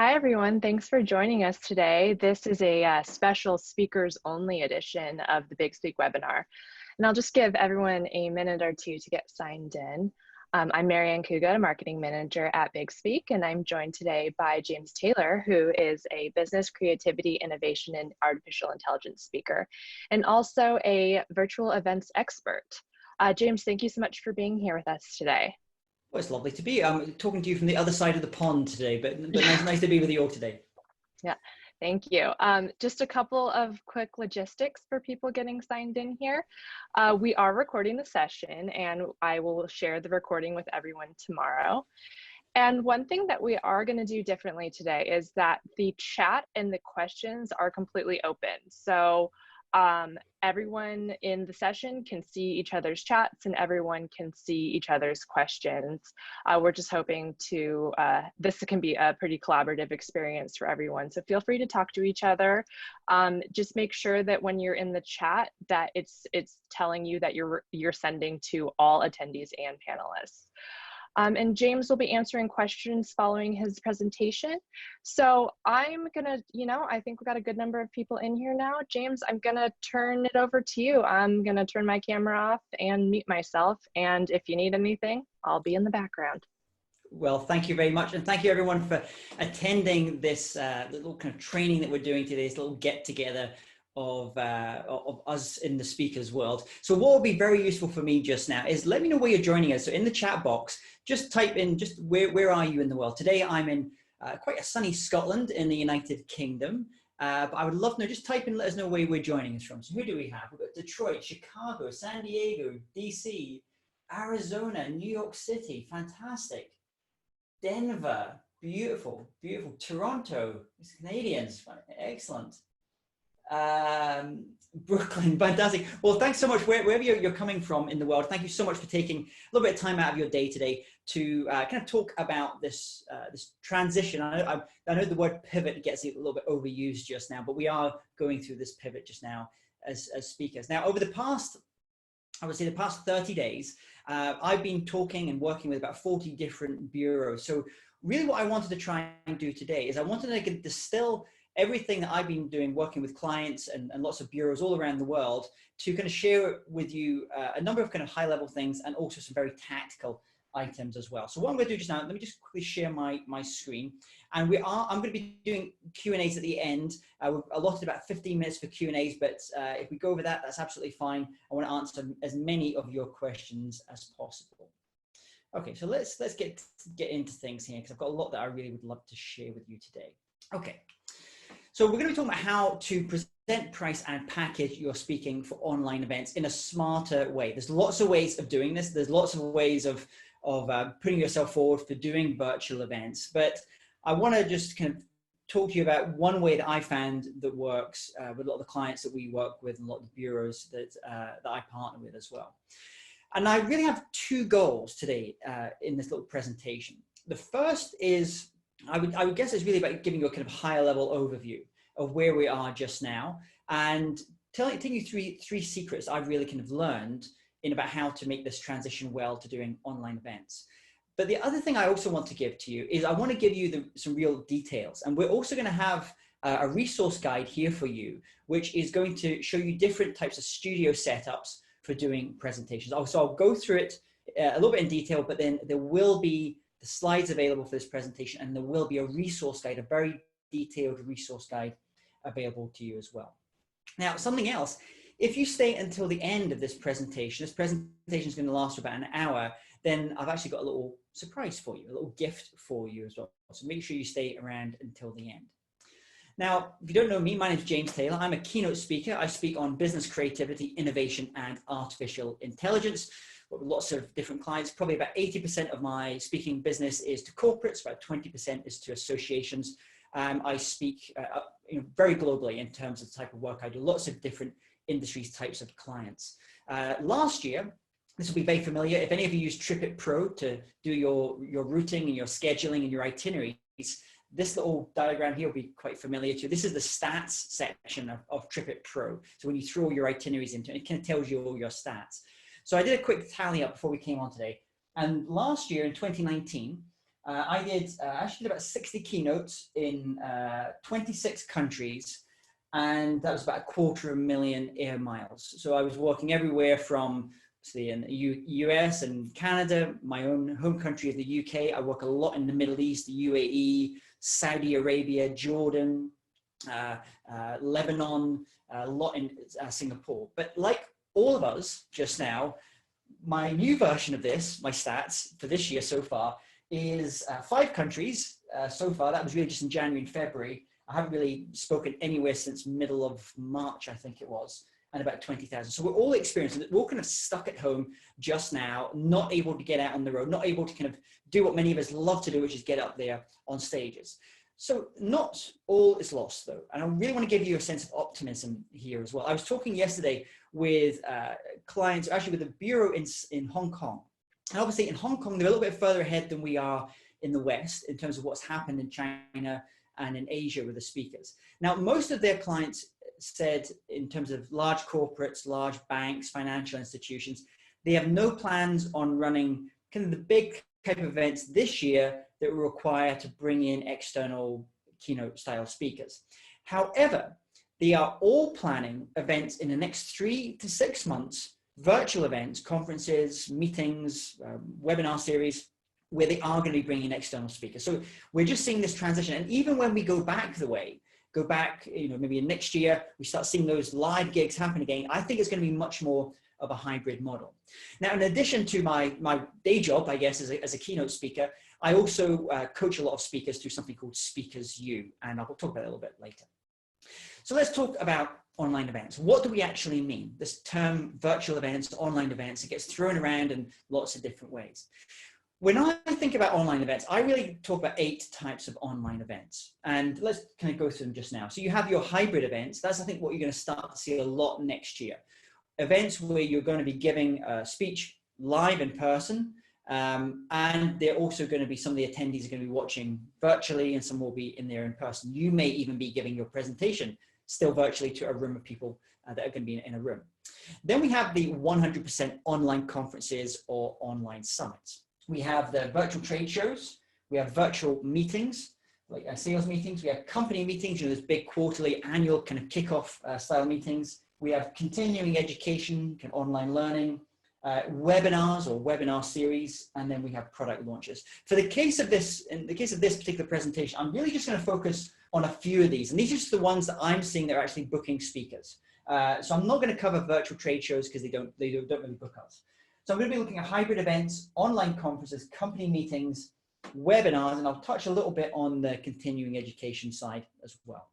Hi, everyone. Thanks for joining us today. This is a special speakers only edition of the Big Speak webinar. And I'll just give everyone a minute or two to get signed in. I'm Marianne Kuga, Marketing Manager at Big Speak, and I'm joined today by James Taylor, who is a business creativity, innovation, and artificial intelligence speaker, and also a virtual events expert. James, thank you so much for being here with us today. Well, it's lovely to be. I'm talking to you from the other side of the pond today, but nice to be with you all today. Yeah, thank you. Just a couple of quick logistics for people getting signed in here. We are recording the session, and I will share the recording with everyone tomorrow. And one thing that we are going to do differently today is that the chat and the questions are completely open. So everyone in the session can see each other's chats and everyone can see each other's questions. We're just hoping to, this can be a pretty collaborative experience for everyone. So feel free to talk to each other. Just make sure that when you're in the chat that it's telling you that you're sending to all attendees and panelists. And James will be answering questions following his presentation. So I'm gonna, I think we've got a good number of people in here now. James, I'm gonna turn it over to you. I'm gonna turn my camera off and mute myself. And if you need anything, I'll be in the background. Well, thank you very much. And thank you everyone for attending this little kind of training that we're doing today, this little get together of us in the speakers world. So what will be very useful for me just now is let me know where you're joining us. So in the chat box, just type in just where are you in the world. Today I'm in quite a sunny Scotland in the United Kingdom. But I would love to know, just type in, let us know where we're joining us from. So who do we have? We've got Detroit, Chicago, San Diego, DC, Arizona, New York City, fantastic. Denver, beautiful, beautiful. Toronto, it's Canadians, excellent. Brooklyn, fantastic. Well, thanks so much wherever you're coming from in the world. Thank you so much for taking a little bit of time out of your day today to kind of talk about this this transition. I know the word pivot gets a little bit overused just now, but we are going through this pivot just now as speakers. Now, over the past, I would say the past 30 days, I've been talking and working with about 40 different bureaus. So really what I wanted to try and do today is I wanted to distill everything that I've been doing, working with clients and lots of bureaus all around the world, to kind of share with you a number of kind of high level things and also some very tactical items as well. So what I'm going to do just now, let me just quickly share my screen. And I'm going to be doing Q&As at the end. We've allotted about 15 minutes for Q&As, but if we go over that, that's absolutely fine. I want to answer as many of your questions as possible. Okay, so let's get into things here, because I've got a lot that I really would love to share with you today. Okay. So we're going to be talking about how to present, price, and package your speaking for online events in a smarter way. There's lots of ways of doing this. There's lots of ways of putting yourself forward for doing virtual events. But I want to just kind of talk to you about one way that I found that works with a lot of the clients that we work with and a lot of the bureaus that I partner with as well. And I really have two goals today in this little presentation. The first is, I would guess it's really about giving you a kind of higher level overview of where we are just now, and taking you through three secrets I've really kind of learned in about how to make this transition well to doing online events. But the other thing I also want to give to you is I want to give you some real details. And we're also going to have a resource guide here for you, which is going to show you different types of studio setups for doing presentations. So I'll go through it a little bit in detail, but then there will be the slides available for this presentation, and there will be a resource guide, a very detailed resource guide available to you as well. Now, something else, if you stay until the end of this presentation is going to last for about an hour, then I've actually got a little surprise for you, a little gift for you as well. So make sure you stay around until the end. Now, if you don't know me, my name is James Taylor. I'm a keynote speaker. I speak on business creativity, innovation, and artificial intelligence. With lots of different clients. Probably about 80% of my speaking business is to corporates, about 20% is to associations. I speak very globally in terms of the type of work I do, lots of different industries, types of clients. Last year, this will be very familiar. If any of you use TripIt Pro to do your routing and your scheduling and your itineraries, this little diagram here will be quite familiar to you. This is the stats section of TripIt Pro. So when you throw your itineraries into it, it kind of tells you all your stats. So I did a quick tally up before we came on today. And last year in 2019, I actually did about 60 keynotes in 26 countries, and that was about 250,000 air miles. So I was working everywhere from in the US and Canada, my own home country of the UK. I work a lot in the Middle East, the UAE, Saudi Arabia, Jordan, Lebanon, a lot in Singapore. But like all of us just now, my new version of this, my stats for this year so far, is 5 countries so far. That was really just in January and February. I haven't really spoken anywhere since middle of March, I think it was, and about 20,000. So we're all experiencing it. We're all kind of stuck at home just now, not able to get out on the road, not able to kind of do what many of us love to do, which is get up there on stages. So not all is lost though. And I really want to give you a sense of optimism here as well. I was talking yesterday with clients, actually with a bureau in Hong Kong. And obviously in Hong Kong, they're a little bit further ahead than we are in the West in terms of what's happened in China and in Asia with the speakers. Now, most of their clients said in terms of large corporates, large banks, financial institutions, they have no plans on running kind of the big type of events this year that will require to bring in external keynote style speakers. However, they are all planning events in the next 3 to 6 months, virtual events, conferences, meetings, webinar series, where they are going to be bringing external speakers. So we're just seeing this transition. And even when we go back, maybe next year, we start seeing those live gigs happen again, I think it's going to be much more of a hybrid model. Now, in addition to my day job, I guess, as a keynote speaker, I also coach a lot of speakers through something called Speakers U, and I'll talk about it a little bit later. So let's talk about online events. What do we actually mean? This term virtual events, online events, it gets thrown around in lots of different ways. When I think about online events, I really talk about 8 types of online events. And let's kind of go through them just now. So you have your hybrid events. That's, I think, what you're going to start to see a lot next year. Events where you're going to be giving a speech live in person. And they're also going to be, some of the attendees are going to be watching virtually, and some will be in there in person. You may even be giving your presentation still virtually to a room of people that are going to be in a room. Then we have the 100% online conferences or online summits. We have the virtual trade shows, we have virtual meetings, like sales meetings, we have company meetings, those big quarterly annual kind of kickoff style meetings. We have continuing education, kind of online learning, webinars or webinar series, and then we have product launches. For the case of this, in the case of this particular presentation, I'm really just going to focus on a few of these, and these are just the ones that I'm seeing that are actually booking speakers. So I'm not going to cover virtual trade shows because they don't really book us. So I'm going to be looking at hybrid events, online conferences, company meetings, webinars, and I'll touch a little bit on the continuing education side as well.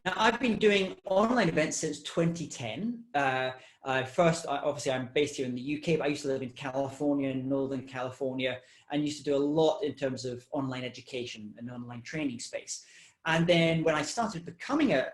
Now, I've been doing online events since 2010. Obviously, I'm based here in the UK, but I used to live in California, in Northern California, and used to do a lot in terms of online education and online training space. And then when I started becoming a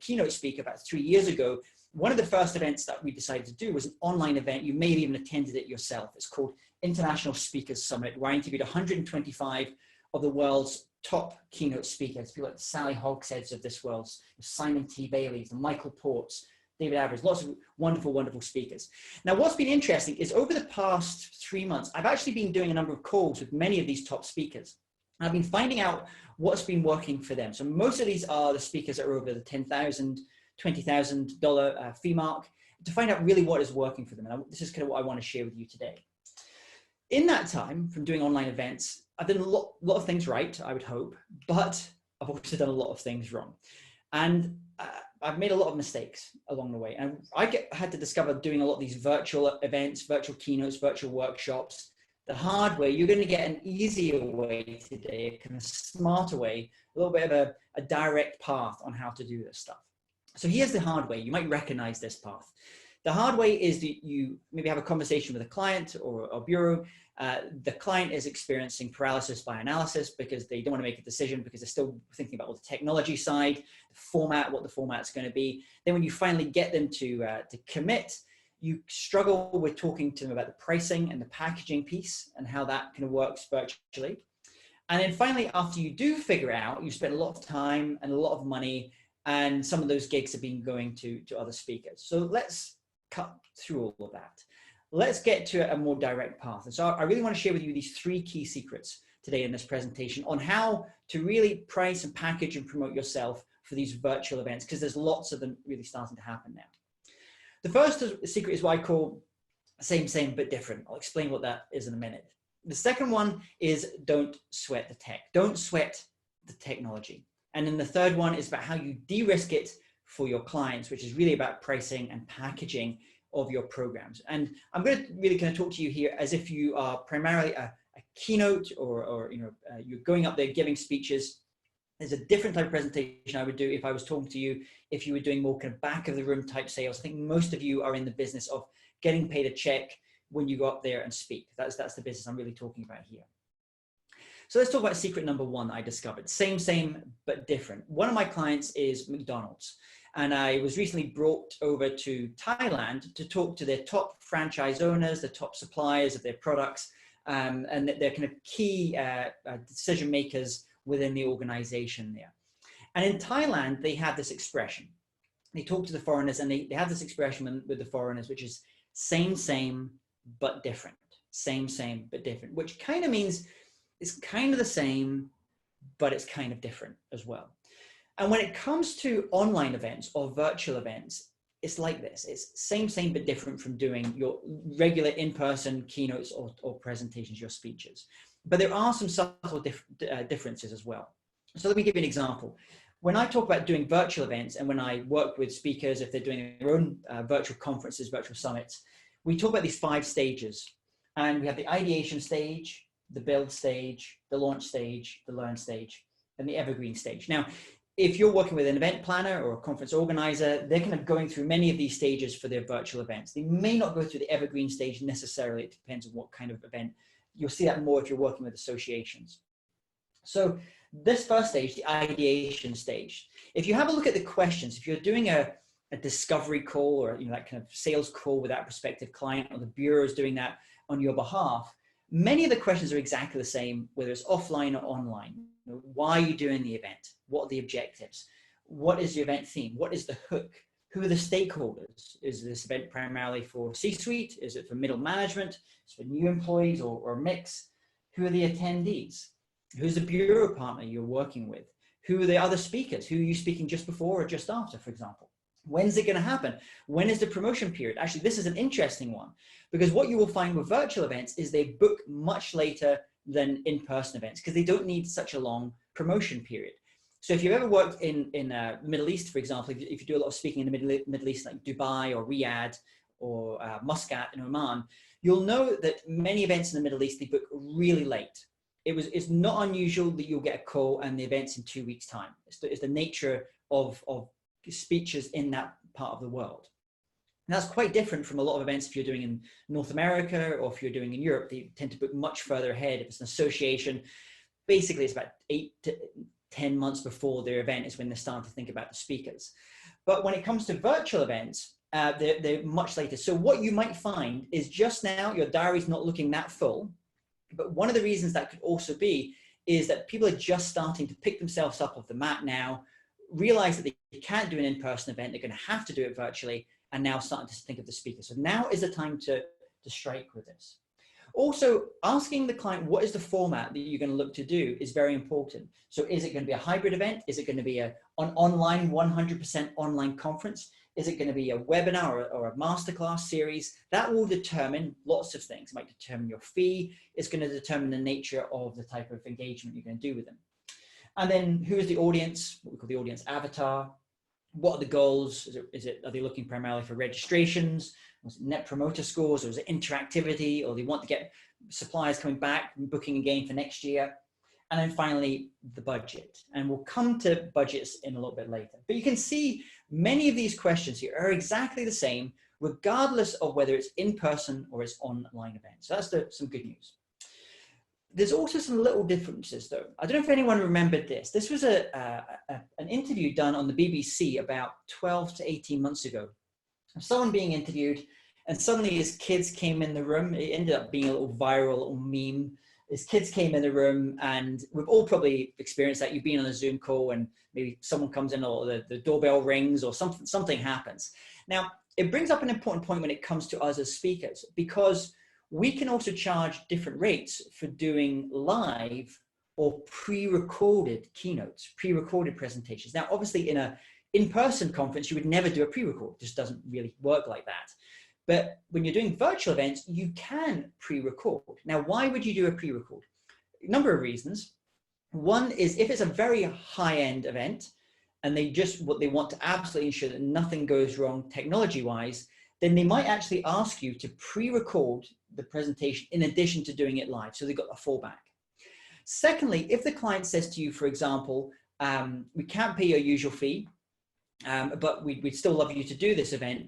keynote speaker about 3 years ago, one of the first events that we decided to do was an online event. You may have even attended it yourself. It's called International Speakers Summit, where I interviewed 125 of the world's top keynote speakers, people like Sally Hogsheads of this world, Simon T. Bailey's, and Michael Ports, David Average, lots of wonderful, wonderful speakers. Now, what's been interesting is over the past 3 months, I've actually been doing a number of calls with many of these top speakers. And I've been finding out what's been working for them. So most of these are the speakers that are over the $10,000, $20,000 fee mark, to find out really what is working for them. And this is kind of what I want to share with you today. In that time, from doing online events, I've done a lot of things right, I would hope, but I've also done a lot of things wrong. And I've made a lot of mistakes along the way. And I had to discover doing a lot of these virtual events, virtual keynotes, virtual workshops, the hard way. You're going to get an easier way today, a kind of smarter way, a little bit of a direct path on how to do this stuff. So here's the hard way. You might recognize this path. The hard way is that you maybe have a conversation with a client or a bureau. The client is experiencing paralysis by analysis because they don't want to make a decision because they're still thinking about all the technology side, the format, what the format's going to be. Then when you finally get them to commit, you struggle with talking to them about the pricing and the packaging piece and how that kind of works virtually. And then finally, after you do figure out, you spend a lot of time and a lot of money, and some of those gigs have been going to other speakers. So let's cut through all of that. let's get to a more direct path. And so I really want to share with you these 3 key secrets today in this presentation on how to really price and package and promote yourself for these virtual events, because there's lots of them really starting to happen now. The first secret is what I call same, but different. I'll explain what that is in a minute. The second one is don't sweat the tech. Don't sweat the technology. And then the third one is about how you de-risk it for your clients, which is really about pricing and packaging of your programs. And I'm going to really kind of talk to you here as if you are primarily a keynote or you're going up there giving speeches. There's a different type of presentation I would do if I was talking to you, if you were doing more kind of back of the room type sales. I think most of you are in the business of getting paid a check when you go up there and speak. That's the business I'm really talking about here. So let's talk about secret number 1 that I discovered. Same, but different. One of my clients is McDonald's. And I was recently brought over to Thailand to talk to their top franchise owners, the top suppliers of their products, and their kind of key decision makers within the organization there. And in Thailand, they have this expression. They talk to the foreigners and they have this expression with the foreigners, which is same, but different. Same, but different, which kind of means it's kind of the same, but it's kind of different as well. And when it comes to online events or virtual events, it's like this. It's same, but different from doing your regular in-person keynotes or presentations, your speeches. But there are some subtle differences as well. So let me give you an example. When I talk about doing virtual events and when I work with speakers, if they're doing their own virtual conferences, virtual summits, we talk about these 5 stages. And we have the ideation stage, the build stage, the launch stage, the learn stage, and the evergreen stage. Now, if you're working with an event planner or a conference organizer, they're kind of going through many of these stages for their virtual events. They may not go through the evergreen stage necessarily. It depends on what kind of event. You'll see that more if you're working with associations. So this first stage, the ideation stage, if you have a look at the questions, if you're doing a discovery call or that kind of sales call with that prospective client, or the bureau is doing that on your behalf, many of the questions are exactly the same, whether it's offline or online. Why are you doing the event? What are the objectives? What is the event theme? What is the hook? Who are the stakeholders? Is this event primarily for C-suite? Is it for middle management? Is it for new employees or a mix? Who are the attendees? Who's the bureau partner you're working with? Who are the other speakers? Who are you speaking just before or just after, for example? When's it going to happen? When is the promotion period? Actually, this is an interesting one, because what you will find with virtual events is they book much later than in-person events because they don't need such a long promotion period. So if you've ever worked in the Middle East, for example, if you do a lot of speaking in the Middle East, like Dubai or Riyadh or Muscat in Oman, you'll know that many events in the Middle East, they book really late. It's not unusual that you'll get a call and the event's in 2 weeks' time. It's the nature of speeches in that part of the world. And that's quite different from a lot of events if you're doing in North America or if you're doing in Europe. They tend to book much further ahead. If it's an association, basically it's about 8 to 10 months before their event is when they're starting to think about the speakers. But when it comes to virtual events, they're much later. So what you might find is just now your diary's not looking that full. But one of the reasons that could also be is that people are just starting to pick themselves up off the mat now, realize that they can't do an in-person event, they're going to have to do it virtually, and now starting to think of the speaker. So now is the time to strike with this. Also, asking the client what is the format that you're going to look to do is very important. So is it going to be a hybrid event? Is it going to be an online, 100% online conference? Is it going to be a webinar or a masterclass series? That will determine lots of things. It might determine your fee. It's going to determine the nature of the type of engagement you're going to do with them. And then who is the audience? What we call the audience avatar. What are the goals? Are they looking primarily for registrations? Was it net promoter scores, or is it interactivity, or they want to get suppliers coming back and booking again for next year? And then finally, the budget. And we'll come to budgets in a little bit later. But you can see many of these questions here are exactly the same, regardless of whether it's in person or it's online event. So that's some good news. There's also some little differences though. I don't know if anyone remembered this. This was an interview done on the BBC about 12 to 18 months ago. Someone being interviewed, and suddenly his kids came in the room. It ended up being a little viral, little meme. His kids came in the room, and we've all probably experienced that. You've been on a Zoom call and maybe someone comes in or the doorbell rings or something happens. Now, it brings up an important point when it comes to us as speakers, because we can also charge different rates for doing live or pre-recorded keynotes, pre-recorded presentations. Now, obviously in a in-person conference, you would never do a pre-record. It just doesn't really work like that. But when you're doing virtual events, you can pre-record. Now, why would you do a pre-record? A number of reasons. One is if it's a very high-end event and they want to absolutely ensure that nothing goes wrong technology-wise, then they might actually ask you to pre-record the presentation in addition to doing it live. So they've got a fallback. Secondly, if the client says to you, for example, we can't pay your usual fee, but we'd still love you to do this event,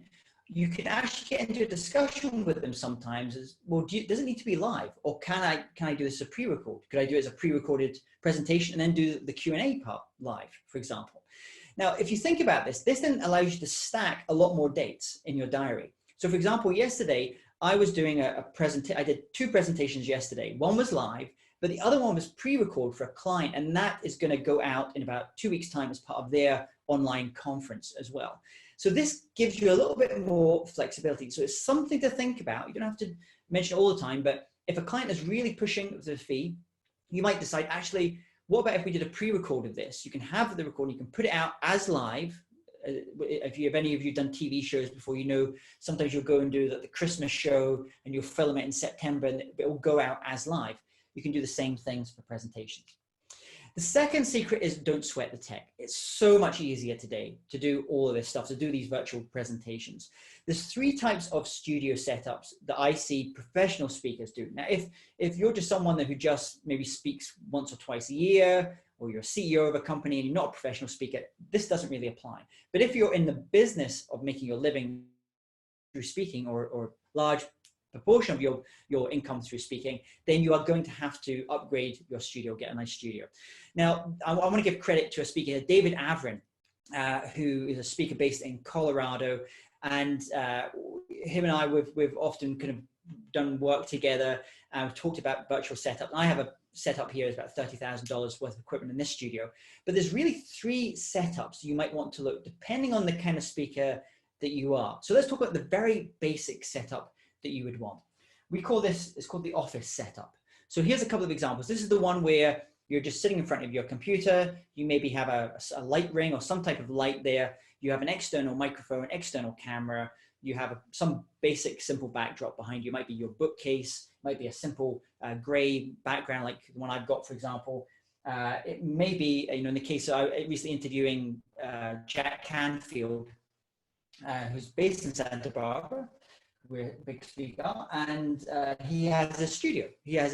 you can actually get into a discussion with them sometimes as, well, does it need to be live? Or can I do this as a pre-record? Could I do it as a pre-recorded presentation and then do the Q&A part live, for example? Now, if you think about this then allows you to stack a lot more dates in your diary. So for example, yesterday, I was doing I did 2 presentations yesterday. One was live, but the other one was pre-recorded for a client, and that is going to go out in about 2 weeks' time as part of their online conference as well. So this gives you a little bit more flexibility. So it's something to think about. You don't have to mention it all the time, but if a client is really pushing the fee, you might decide, actually, what about if we did a pre-record of this? You can have the recording, you can put it out as live. If any of you done TV shows before, you know, sometimes you'll go and do the Christmas show and you'll film it in September and it will go out as live. You can do the same things for presentations. The second secret is don't sweat the tech. It's so much easier today to do all of this stuff, to do these virtual presentations. There's 3 types of studio setups that I see professional speakers do. Now, if you're just someone who just maybe speaks once or twice a year, or you're a CEO of a company and you're not a professional speaker, this doesn't really apply. But if you're in the business of making your living through speaking, or large proportion of your income through speaking, then you are going to have to upgrade your studio, get a nice studio. Now, I want to give credit to a speaker, David Avrin, who is a speaker based in Colorado, and him and I, we've often kind of done work together. We've talked about virtual setup. I have a setup here is about $30,000 worth of equipment in this studio, but there's really 3 setups you might want to look depending on the kind of speaker that you are. So let's talk about the very basic setup that you would want. We call this, it's called the office setup. So here's a couple of examples. This is the one where you're just sitting in front of your computer. You maybe have a light ring or some type of light there. You have an external microphone, external camera. You have some basic, simple backdrop behind you. It might be your bookcase, might be a simple gray background like the one I've got, for example. It may be, in the case of recently interviewing Jack Canfield, who's based in Santa Barbara. We're a big speaker, and he has a studio. He has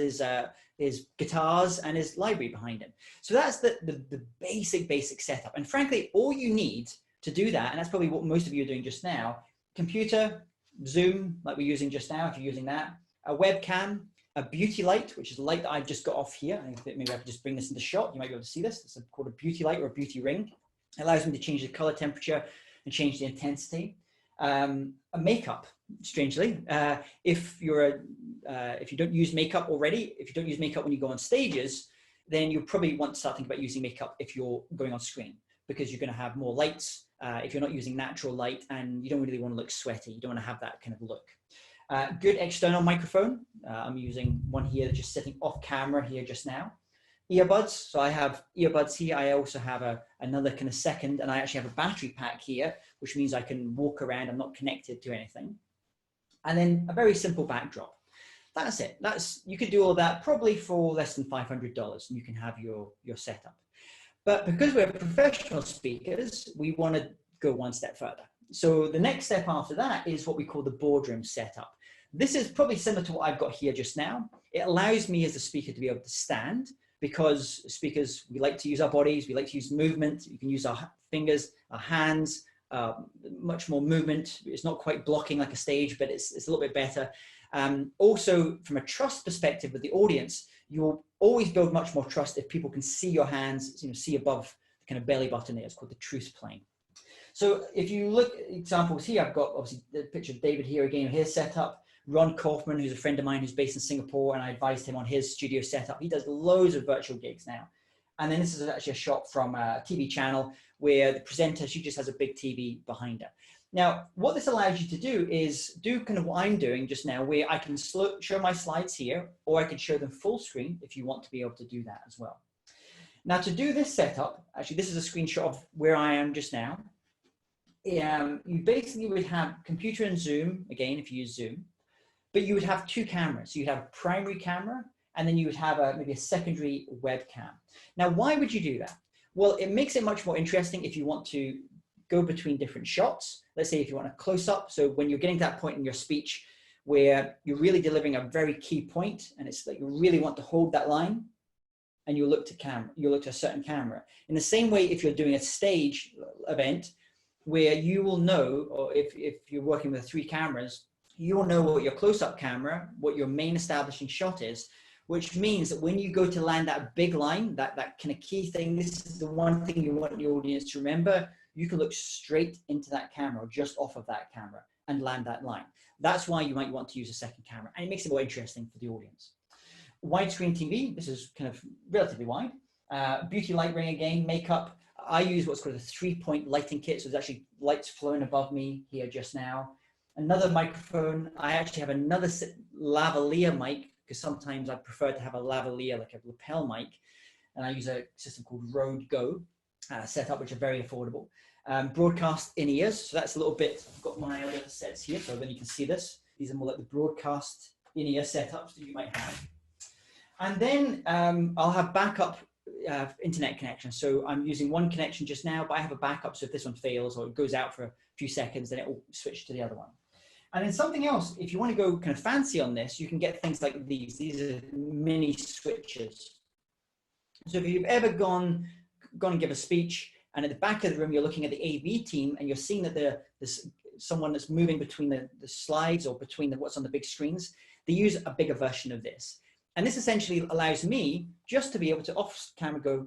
his guitars and his library behind him. So that's the basic setup. And frankly, all you need to do that, and that's probably what most of you are doing just now, computer, Zoom, like we're using just now, if you're using that, a webcam, a beauty light, which is a light that I've just got off here. I think maybe I could just bring this into shot. You might be able to see this. It's called a beauty light or a beauty ring. It allows me to change the color temperature and change the intensity. A makeup, strangely, if you don't use makeup already, if you don't use makeup when you go on stages, then you probably want to start thinking about using makeup if you're going on screen, because you're going to have more lights if you're not using natural light, and you don't really want to look sweaty. You don't want to have that kind of look. Good external microphone. I'm using one here that's just sitting off camera here just now. Earbuds. So I have earbuds here. I also have another kind of second, and I actually have a battery pack here, which means I can walk around. I'm not connected to anything. And then a very simple backdrop. That's it. You could do all that probably for less than $500, and you can have your setup. But because we're professional speakers, we want to go one step further. So the next step after that is what we call the boardroom setup. This is probably similar to what I've got here just now. It allows me as a speaker to be able to stand, because speakers, we like to use our bodies, we like to use movement. You can use our fingers, our hands, much more movement. It's not quite blocking like a stage, but it's a little bit better. Also, from a trust perspective with the audience, you will always build much more trust if people can see your hands, see above the kind of belly button there. It's called the truth plane. So if you look at examples here, I've got obviously the picture of David here again, his setup. Ron Kaufman, who's a friend of mine who's based in Singapore, and I advised him on his studio setup. He does loads of virtual gigs now. And then this is actually a shot from a TV channel where the presenter, she just has a big TV behind her. Now, what this allows you to do is do kind of what I'm doing just now, where I can show my slides here, or I can show them full screen if you want to be able to do that as well. Now, to do this setup, actually, this is a screenshot of where I am just now. You basically would have computer and Zoom, again, if you use Zoom, but you would have two cameras. You'd have a primary camera, and then you would have maybe a secondary webcam. Now, why would you do that? Well, it makes it much more interesting if you want to go between different shots. Let's say if you want a close-up, so when you're getting to that point in your speech where you're really delivering a very key point, and it's like you really want to hold that line, and you look to camera, you look to a certain camera. In the same way, if you're doing a stage event where you will know, or if you're working with 3 cameras, you will know what your close-up camera, what your main establishing shot is, which means that when you go to land that big line, that kind of key thing, this is the one thing you want the audience to remember, you can look straight into that camera or just off of that camera and land that line. That's why you might want to use a second camera, and it makes it more interesting for the audience. Widescreen TV, this is kind of relatively wide. Beauty light ring again, makeup. I use what's called a 3-point lighting kit, so there's actually lights flowing above me here just now. Another microphone. I actually have another lavalier mic, because sometimes I prefer to have a lavalier, like a lapel mic, and I use a system called Rode Go setup, which are very affordable. Broadcast in-ears, so that's a little bit, I've got my other sets here, so then you can see this. These are more like the broadcast in-ear setups that you might have. And then I'll have backup internet connection. So I'm using one connection just now, but I have a backup, so if this one fails or it goes out for a few seconds, then it will switch to the other one. And then something else, if you want to go kind of fancy on this, you can get things like these. These are mini switches. So if you've ever gone and give a speech, and at the back of the room, you're looking at the AV team, and you're seeing that there's someone that's moving between the slides or between what's on the big screens, they use a bigger version of this. And this essentially allows me just to be able to off camera go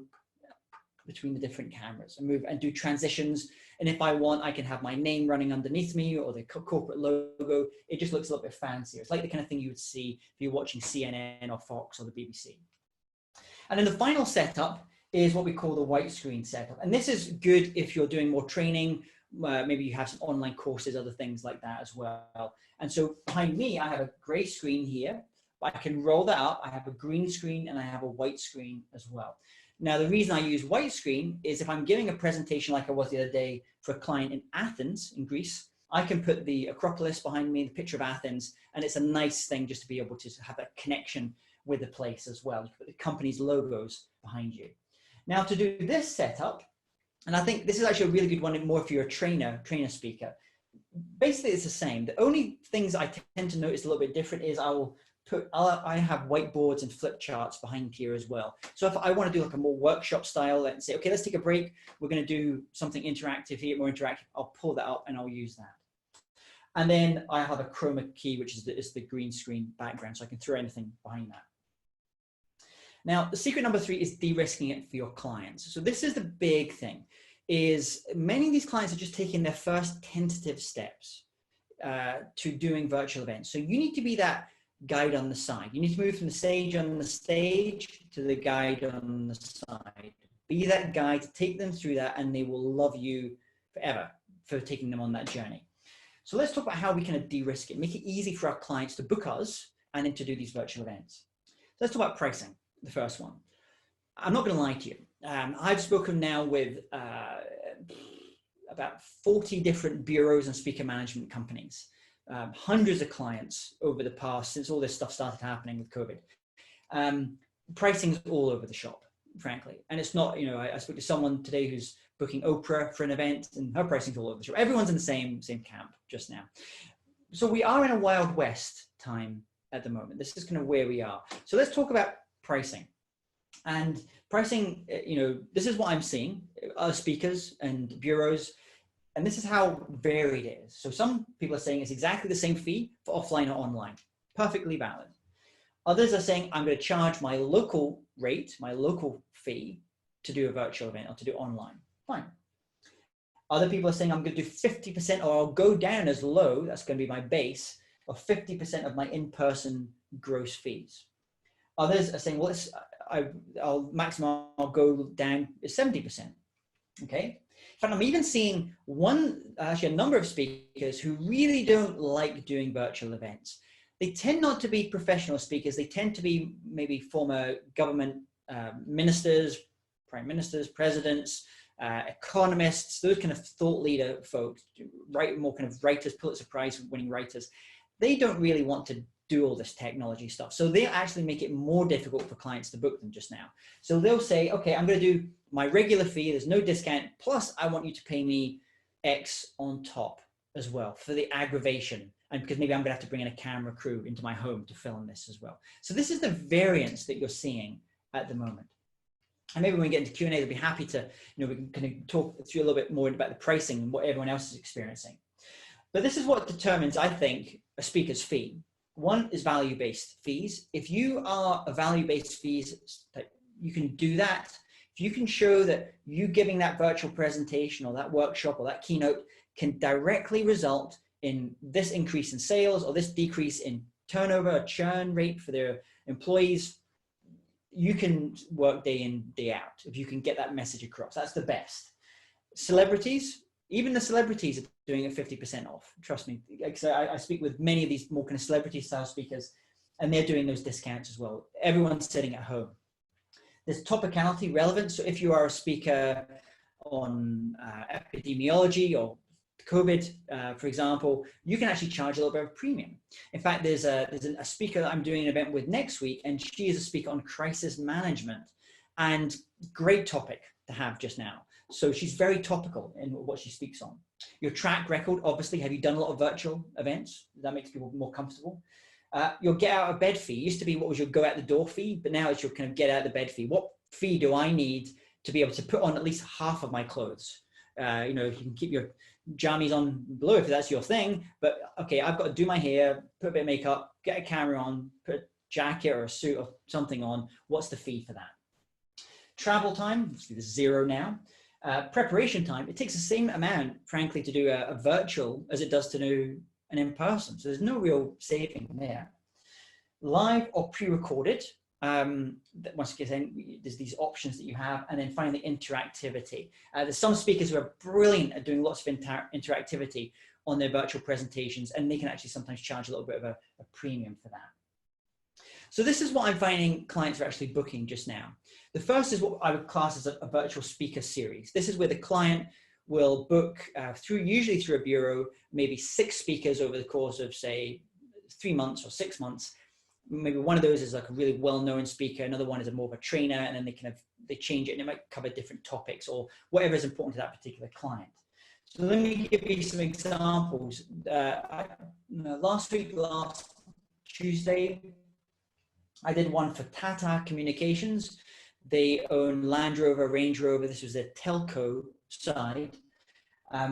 between the different cameras and move and do transitions. And if I want, I can have my name running underneath me or the corporate logo. It just looks a little bit fancier. It's like the kind of thing you would see if you're watching CNN or Fox or the BBC. And then the final setup is what we call the white screen setup. And this is good if you're doing more training. Maybe you have some online courses, other things like that as well. And so behind me, I have a gray screen here, but I can roll that up. I have a green screen and I have a white screen as well. Now, the reason I use white screen is if I'm giving a presentation like I was the other day for a client in Athens, in Greece, I can put the Acropolis behind me, the picture of Athens, and it's a nice thing just to be able to have that connection with the place as well. You can put the company's logos behind you. Now, to do this setup, and I think this is actually a really good one more if you're a trainer speaker. Basically, it's the same. The only things I tend to notice a little bit different is I have whiteboards and flip charts behind here as well. So if I want to do like a more workshop style and say, okay, let's take a break. We're going to do something interactive here, more interactive. I'll pull that up and I'll use that. And then I have a chroma key, which is the green screen background. So I can throw anything behind that. Now, the secret number 3 is de-risking it for your clients. So this is the big thing, is many of these clients are just taking their first tentative steps to doing virtual events. So you need to be that guide on the side. You need to move from the stage on the stage to the guide on the side. Be that guide to take them through that, and they will love you forever for taking them on that journey. So let's talk about how we can de-risk it, make it easy for our clients to book us and then to do these virtual events. So let's talk about pricing, the first one. I'm not going to lie to you. I've spoken now with about 40 different bureaus and speaker management companies. Hundreds of clients over the past, since all this stuff started happening with COVID. Pricing's all over the shop, frankly. And it's not, I spoke to someone today who's booking Oprah for an event, and her pricing's all over the shop. Everyone's in the same camp just now. So we are in a Wild West time at the moment. This is kind of where we are. So let's talk about pricing. And pricing, this is what I'm seeing, other speakers and bureaus. And this is how varied it is. So some people are saying it's exactly the same fee for offline or online. Perfectly valid. Others are saying I'm going to charge my local rate, my local fee to do a virtual event or to do online. Fine. Other people are saying I'm going to do 50% or I'll go down as low, that's going to be my base, of 50% of my in-person gross fees. Others are saying, well, I'll go down 70%. Okay. In fact, I'm even seeing actually a number of speakers who really don't like doing virtual events. They tend not to be professional speakers. They tend to be maybe former government ministers, prime ministers, presidents, economists, those kind of thought leader folks, more kind of writers, Pulitzer Prize winning writers. They don't really want to do all this technology stuff. So they actually make it more difficult for clients to book them just now. So they'll say, okay, I'm going to do my regular fee. There's no discount. Plus I want you to pay me X on top as well for the aggravation. And because maybe I'm going to have to bring in a camera crew into my home to film this as well. So this is the variance that you're seeing at the moment. And maybe when we get into Q&A, they'll be happy to, we can kind of talk through a little bit more about the pricing and what everyone else is experiencing. But this is what determines, I think, a speaker's fee. One is value-based fees. If you are a value-based fees, you can do that. If you can show that you giving that virtual presentation or that workshop or that keynote can directly result in this increase in sales or this decrease in turnover or churn rate for their employees, you can work day in, day out if you can get that message across. That's the best. Celebrities, even the celebrities are doing it 50% off. Trust me. So I speak with many of these more kind of celebrity style speakers, and they're doing those discounts as well. Everyone's sitting at home. There's topicality, relevance. So if you are a speaker on epidemiology or COVID, for example, you can actually charge a little bit of premium. In fact, there's a speaker that I'm doing an event with next week, and she is a speaker on crisis management, and great topic to have just now. So she's very topical in what she speaks on. Your track record, obviously, have you done a lot of virtual events? That makes people more comfortable. Your get out of bed fee used to be what was your go out the door fee, but now it's your kind of get out of the bed fee. What fee do I need to be able to put on at least half of my clothes? You can keep your jammies on below if that's your thing, but okay, I've got to do my hair, put a bit of makeup, get a camera on, put a jacket or a suit or something on. What's the fee for that? Travel time, obviously there's zero now. Preparation time, it takes the same amount, frankly, to do a virtual as it does to do an in-person. So there's no real saving there. Live or pre-recorded, once again, there's these options that you have, and then finally interactivity. There's some speakers who are brilliant at doing lots of interactivity on their virtual presentations, and they can actually sometimes charge a little bit of a premium for that. So this is what I'm finding clients are actually booking just now. The first is what I would class as a virtual speaker series. This is where the client will book usually through a bureau, maybe 6 speakers over the course of, say, 3 months or 6 months. Maybe one of those is like a really well-known speaker, another one is more of a trainer, and then they change it, and it might cover different topics or whatever is important to that particular client. So let me give you some examples. Last Tuesday, I did one for Tata Communications. They own Land Rover, Range Rover. This was their telco side.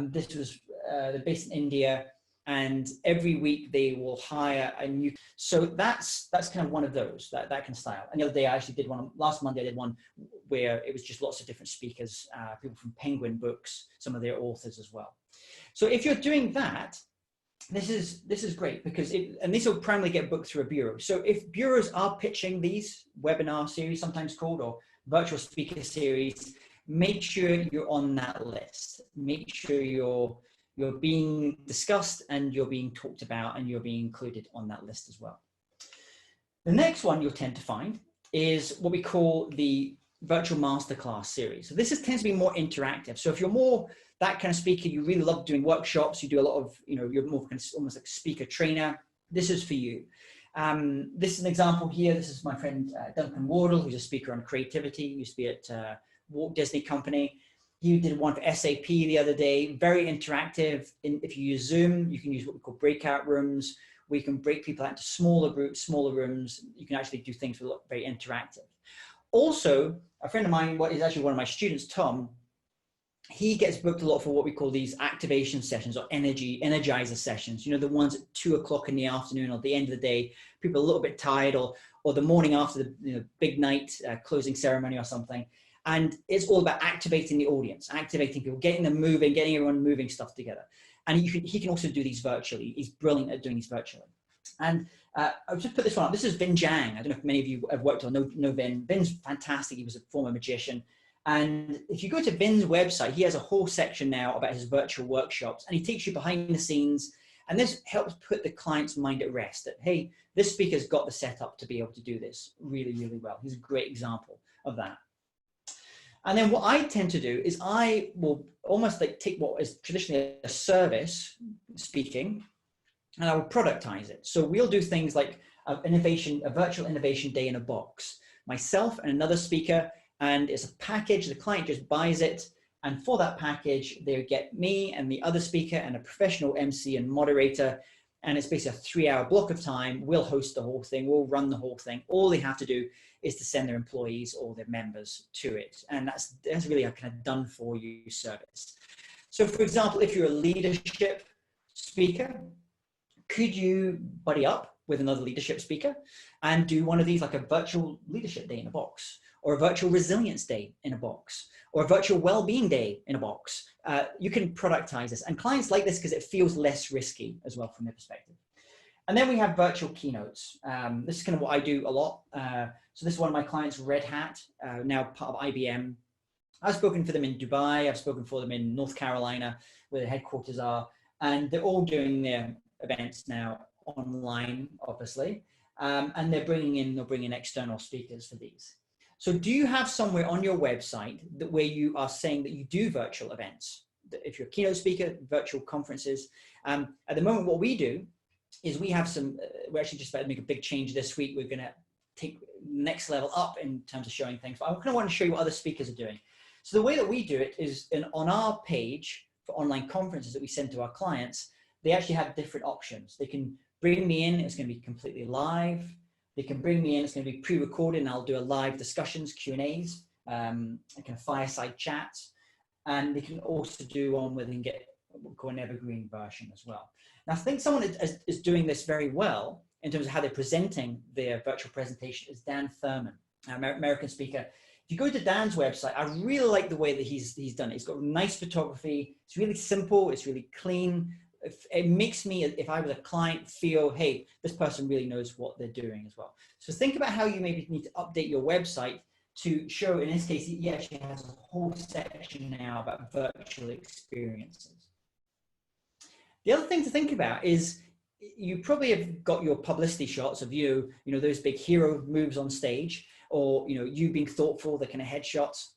This was they're based in India, and every week they will hire a new. So that's kind of one of those that kind of style. And the other day I actually did one. Last Monday I did one where it was just lots of different speakers, people from Penguin Books, some of their authors as well. So if you're doing that, this is great because and these will primarily get booked through a bureau. So if bureaus are pitching these webinar series, sometimes called, or virtual speaker series, make sure you're on that list. Make sure you're being discussed and you're being talked about and you're being included on that list as well. The next one you'll tend to find is what we call the virtual masterclass series. So this tends to be more interactive. So if you're more that kind of speaker, you really love doing workshops, you do a lot of, you're more kind of almost like a speaker trainer, this is for you. This is an example here. This is my friend Duncan Wardle, who's a speaker on creativity. He used to be at Walt Disney Company. He did one for SAP the other day, very interactive. If you use Zoom, you can use what we call breakout rooms, where you can break people out into smaller groups, smaller rooms. You can actually do things that look very interactive. Also, a friend of mine, what is actually one of my students, Tom, he gets booked a lot for what we call these activation sessions or energizer sessions, the ones at 2 o'clock in the afternoon or at the end of the day, people are a little bit tired, or the morning after the big night closing ceremony or something. And it's all about activating the audience, activating people, getting them moving, getting everyone moving stuff together. And he can also do these virtually. He's brilliant at doing these virtually. And I'll just put this one up. This is Vin Jiang. I don't know if many of you have worked or know Vin. Vin's fantastic. He was a former magician. And if you go to Vin's website, he has a whole section now about his virtual workshops, and he takes you behind the scenes. And this helps put the client's mind at rest that, hey, this speaker's got the setup to be able to do this really, really well. He's a great example of that. And then what I tend to do is I will almost like take what is traditionally a service, speaking, and I will productize it. So we'll do things like a virtual innovation day in a box. Myself and another speaker, and it's a package. The client just buys it. And for that package, they get me and the other speaker and a professional MC and moderator. And it's basically a 3-hour block of time. We'll host the whole thing. We'll run the whole thing. All they have to do is to send their employees or their members to it. And that's really a kind of done for you service. So for example, if you're a leadership speaker, could you buddy up with another leadership speaker and do one of these, like a virtual leadership day in a box, or a virtual resilience day in a box, or a virtual well-being day in a box? You can productize this, and clients like this because it feels less risky as well from their perspective. And then we have virtual keynotes. This is kind of what I do a lot. So this is one of my clients, Red Hat, now part of IBM. I've spoken for them in Dubai. I've spoken for them in North Carolina, where the headquarters are, and they're all doing their events now online, obviously, and they'll bring in external speakers for these. So do you have somewhere on your website where you are saying that you do virtual events? If you're a keynote speaker, virtual conferences. At the moment, what we do is we have some, we're actually just about to make a big change this week. We're going to take next level up in terms of showing things, but I kind of want to show you what other speakers are doing. So the way that we do it is on our page for online conferences that we send to our clients, they actually have different options. They can bring me in, it's going to be completely live. They can bring me in, it's going to be pre-recorded, and I'll do a live discussions, Q&As, kind of fireside chats. And they can also do one where they can get what we call an evergreen version as well. Now, I think someone is doing this very well in terms of how they're presenting their virtual presentation is Dan Thurman, an American speaker. If you go to Dan's website, I really like the way that he's done it. He's got nice photography. It's really simple. It's really clean. It makes me, if I was a client, feel, hey, this person really knows what they're doing as well. So think about how you maybe need to update your website to show, in this case, he actually has a whole section now about virtual experiences. The other thing to think about is you probably have got your publicity shots of you know, those big hero moves on stage, or, you know, you being thoughtful, the kind of headshots,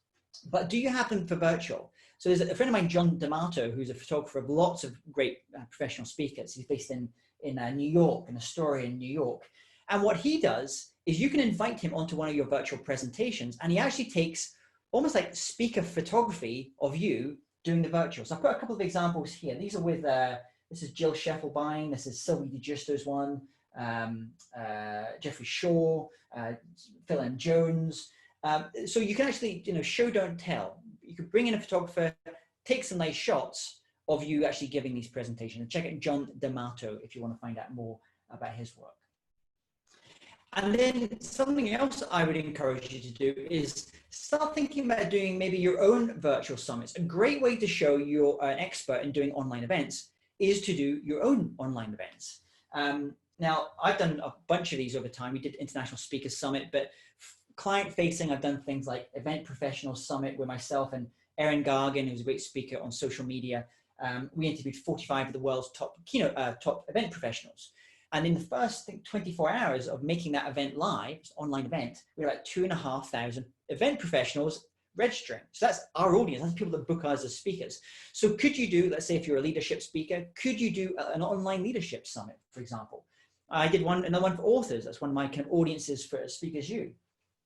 but do you have them for virtual? So there's a friend of mine, John D'Amato, who's a photographer of lots of great professional speakers. He's based in New York, in Astoria in New York. And what he does is you can invite him onto one of your virtual presentations, and he actually takes almost like speaker photography of you doing the virtual. So I've got a couple of examples here. These are with, this is Jill Scheffelbein, this is Sylvie DeGiusto's one, Jeffrey Shaw, Phil M. Jones. So you can actually, you know, show, don't tell. You could bring in a photographer, take some nice shots of you actually giving these presentations, and check out John D'Amato if you want to find out more about his work. And then something else I would encourage you to do is start thinking about doing maybe your own virtual summits. A great way to show you're an expert in doing online events is to do your own online events. Now, I've done a bunch of these over time. We did International Speakers Summit, but client facing, I've done things like Event Professionals Summit with myself and Erin Gargan, who's a great speaker on social media. We interviewed 45 of the world's top event professionals. And in the first, I think, 24 hours of making that event live, online event, we had about 2,500 event professionals registering. So that's our audience, that's people that book us as speakers. So could you do, let's say if you're a leadership speaker, could you do an online leadership summit, for example? I did another one for authors. That's one of my kind of audiences for Speakers U.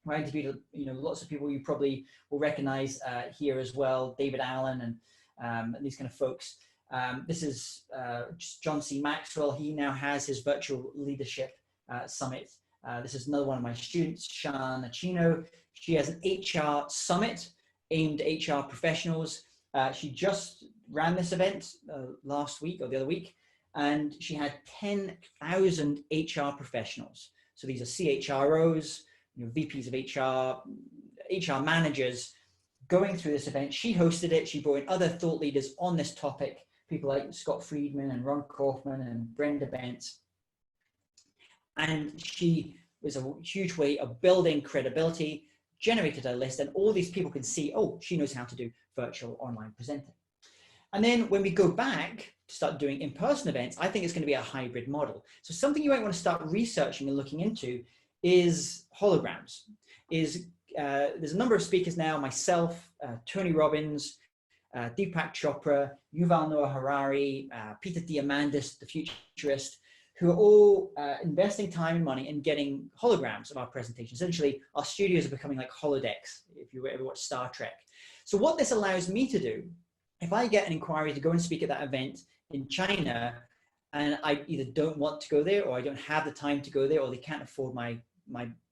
I interviewed, you know, lots of people you probably will recognize here as well, David Allen and these kind of folks. This is John C. Maxwell. He now has his virtual leadership summit. This is another one of my students, Shan Achino. She has an HR summit aimed at HR professionals. She just ran this event last week or the other week, and she had 10,000 HR professionals. So these are CHROs, you know, VPs of HR managers going through this event. She hosted it. She brought in other thought leaders on this topic, people like Scott Friedman and Ron Kaufman and Brenda Bentz. And she was a huge way of building credibility, generated a list, and all these people can see, oh, she knows how to do virtual online presenting. And then when we go back to start doing in-person events, I think it's going to be a hybrid model. So something you might want to start researching and looking into is holograms. There's a number of speakers now, myself, Tony Robbins, Deepak Chopra, Yuval Noah Harari, Peter Diamandis, the futurist, who are all investing time and money in getting holograms of our presentation. Essentially, our studios are becoming like holodecks, if you ever watch Star Trek. So what this allows me to do, if I get an inquiry to go and speak at that event in China, and I either don't want to go there, or I don't have the time to go there, or they can't afford my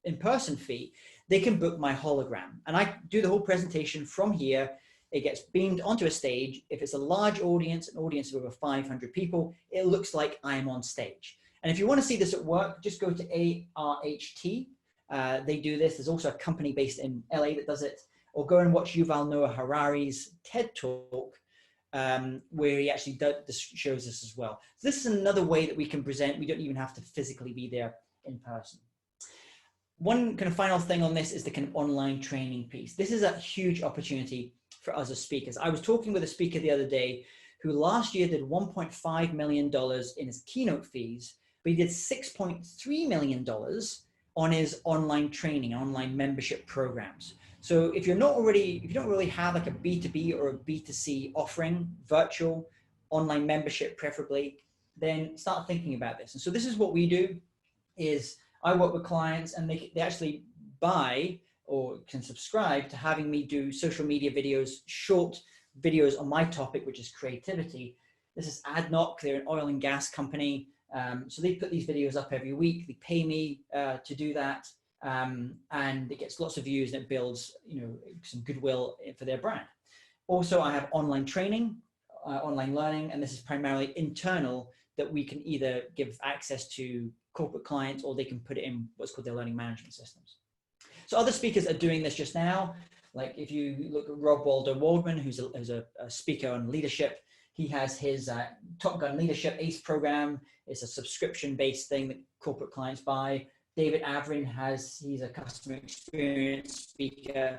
in-person fee, they can book my hologram. And I do the whole presentation from here. It gets beamed onto a stage. If it's a large audience, an audience of over 500 people, it looks like I'm on stage. And if you want to see this at work, just go to ARHT. They do this. There's also a company based in LA that does it. Or go and watch Yuval Noah Harari's TED Talk, where he actually shows this as well. So this is another way that we can present. We don't even have to physically be there in person. One kind of final thing on this is the kind of online training piece. This is a huge opportunity for us as speakers. I was talking with a speaker the other day who last year did $1.5 million in his keynote fees, but he did $6.3 million on his online training, online membership programs. So if you don't really have like a B2B or a B2C offering, virtual, online membership preferably, then start thinking about this. And so this is what we do, is I work with clients and they actually buy or can subscribe to having me do social media videos, short videos on my topic, which is creativity. This is ADNOC, they're an oil and gas company. So they put these videos up every week. They pay me to do that. And it gets lots of views and it builds, some goodwill for their brand. Also, I have online training, online learning, and this is primarily internal, that we can either give access to corporate clients or they can put it in what's called their learning management systems. So other speakers are doing this just now. Like if you look at Rob Waldo-Waldman, who's a speaker on leadership, he has his Top Gun Leadership ACE program. It's a subscription-based thing that corporate clients buy. David Averin he's a customer experience speaker.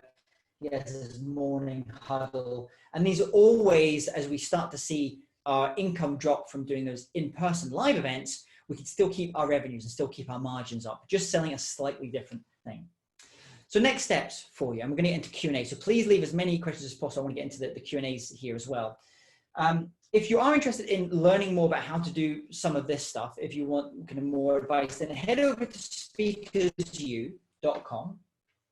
He has his morning huddle. And these are always, as we start to see our income drop from doing those in-person live events, we can still keep our revenues and still keep our margins up, just selling a slightly different thing. So next steps for you, I'm going to get into Q&A. So please leave as many questions as possible. I want to get into the Q&As here as well. If you are interested in learning more about how to do some of this stuff, if you want kind of more advice, then head over to speakersu.com,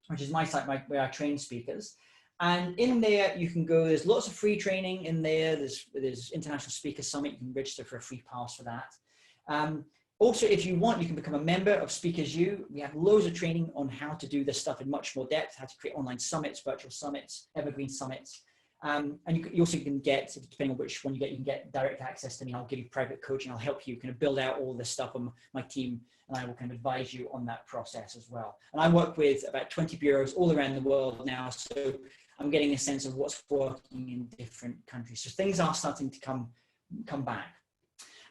which is my site where I train speakers. And in there, you can go, there's lots of free training in there. There's International Speaker Summit. You can register for a free pass for that. Also, if you want, you can become a member of Speakers U. We have loads of training on how to do this stuff in much more depth, how to create online summits, virtual summits, evergreen summits. And you also can get, depending on which one you can get direct access to me. I'll give you private coaching. I'll help you kind of build out all this stuff on my team, and I will kind of advise you on that process as well. And I work with about 20 bureaus all around the world now, so I'm getting a sense of what's working in different countries. So things are starting to come back.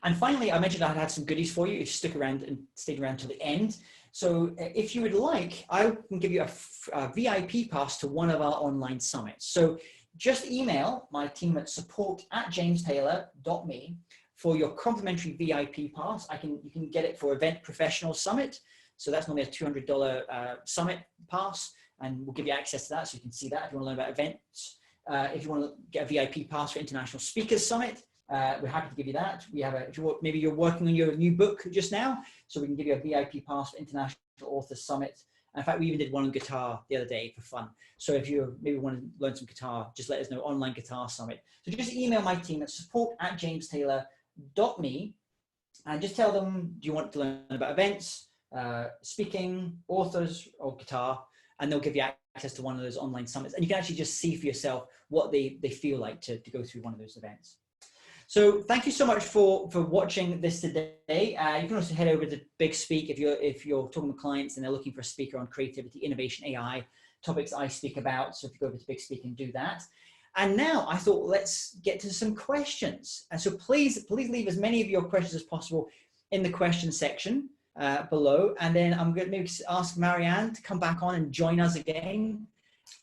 And finally, I mentioned I had some goodies for you if you stick around and stayed around till the end. So if you would like, I can give you a VIP pass to one of our online summits. So just email my team at support@jamestaylor.me for your complimentary VIP pass. You can get it for Event Professional Summit. So that's normally a $200 summit pass, and we'll give you access to that so you can see that if you want to learn about events. If you want to get a VIP pass for International Speakers Summit, we're happy to give you that. We have maybe you're working on your new book just now, so we can give you a VIP pass for International Authors Summit. In fact, we even did one on guitar the other day for fun. So if you maybe want to learn some guitar, just let us know, online guitar summit. So just email my team at support@jamestaylor.me and just tell them, do you want to learn about events, speaking, authors, or guitar? And they'll give you access to one of those online summits. And you can actually just see for yourself what they feel like to go through one of those events. So thank you so much for watching this today. You can also head over to Big Speak if you're talking with clients and they're looking for a speaker on creativity, innovation, AI, topics I speak about. So if you go over to Big Speak and do that. And now I thought, let's get to some questions. And so please leave as many of your questions as possible in the question section. below. And then I'm going to maybe ask Marianne to come back on and join us again.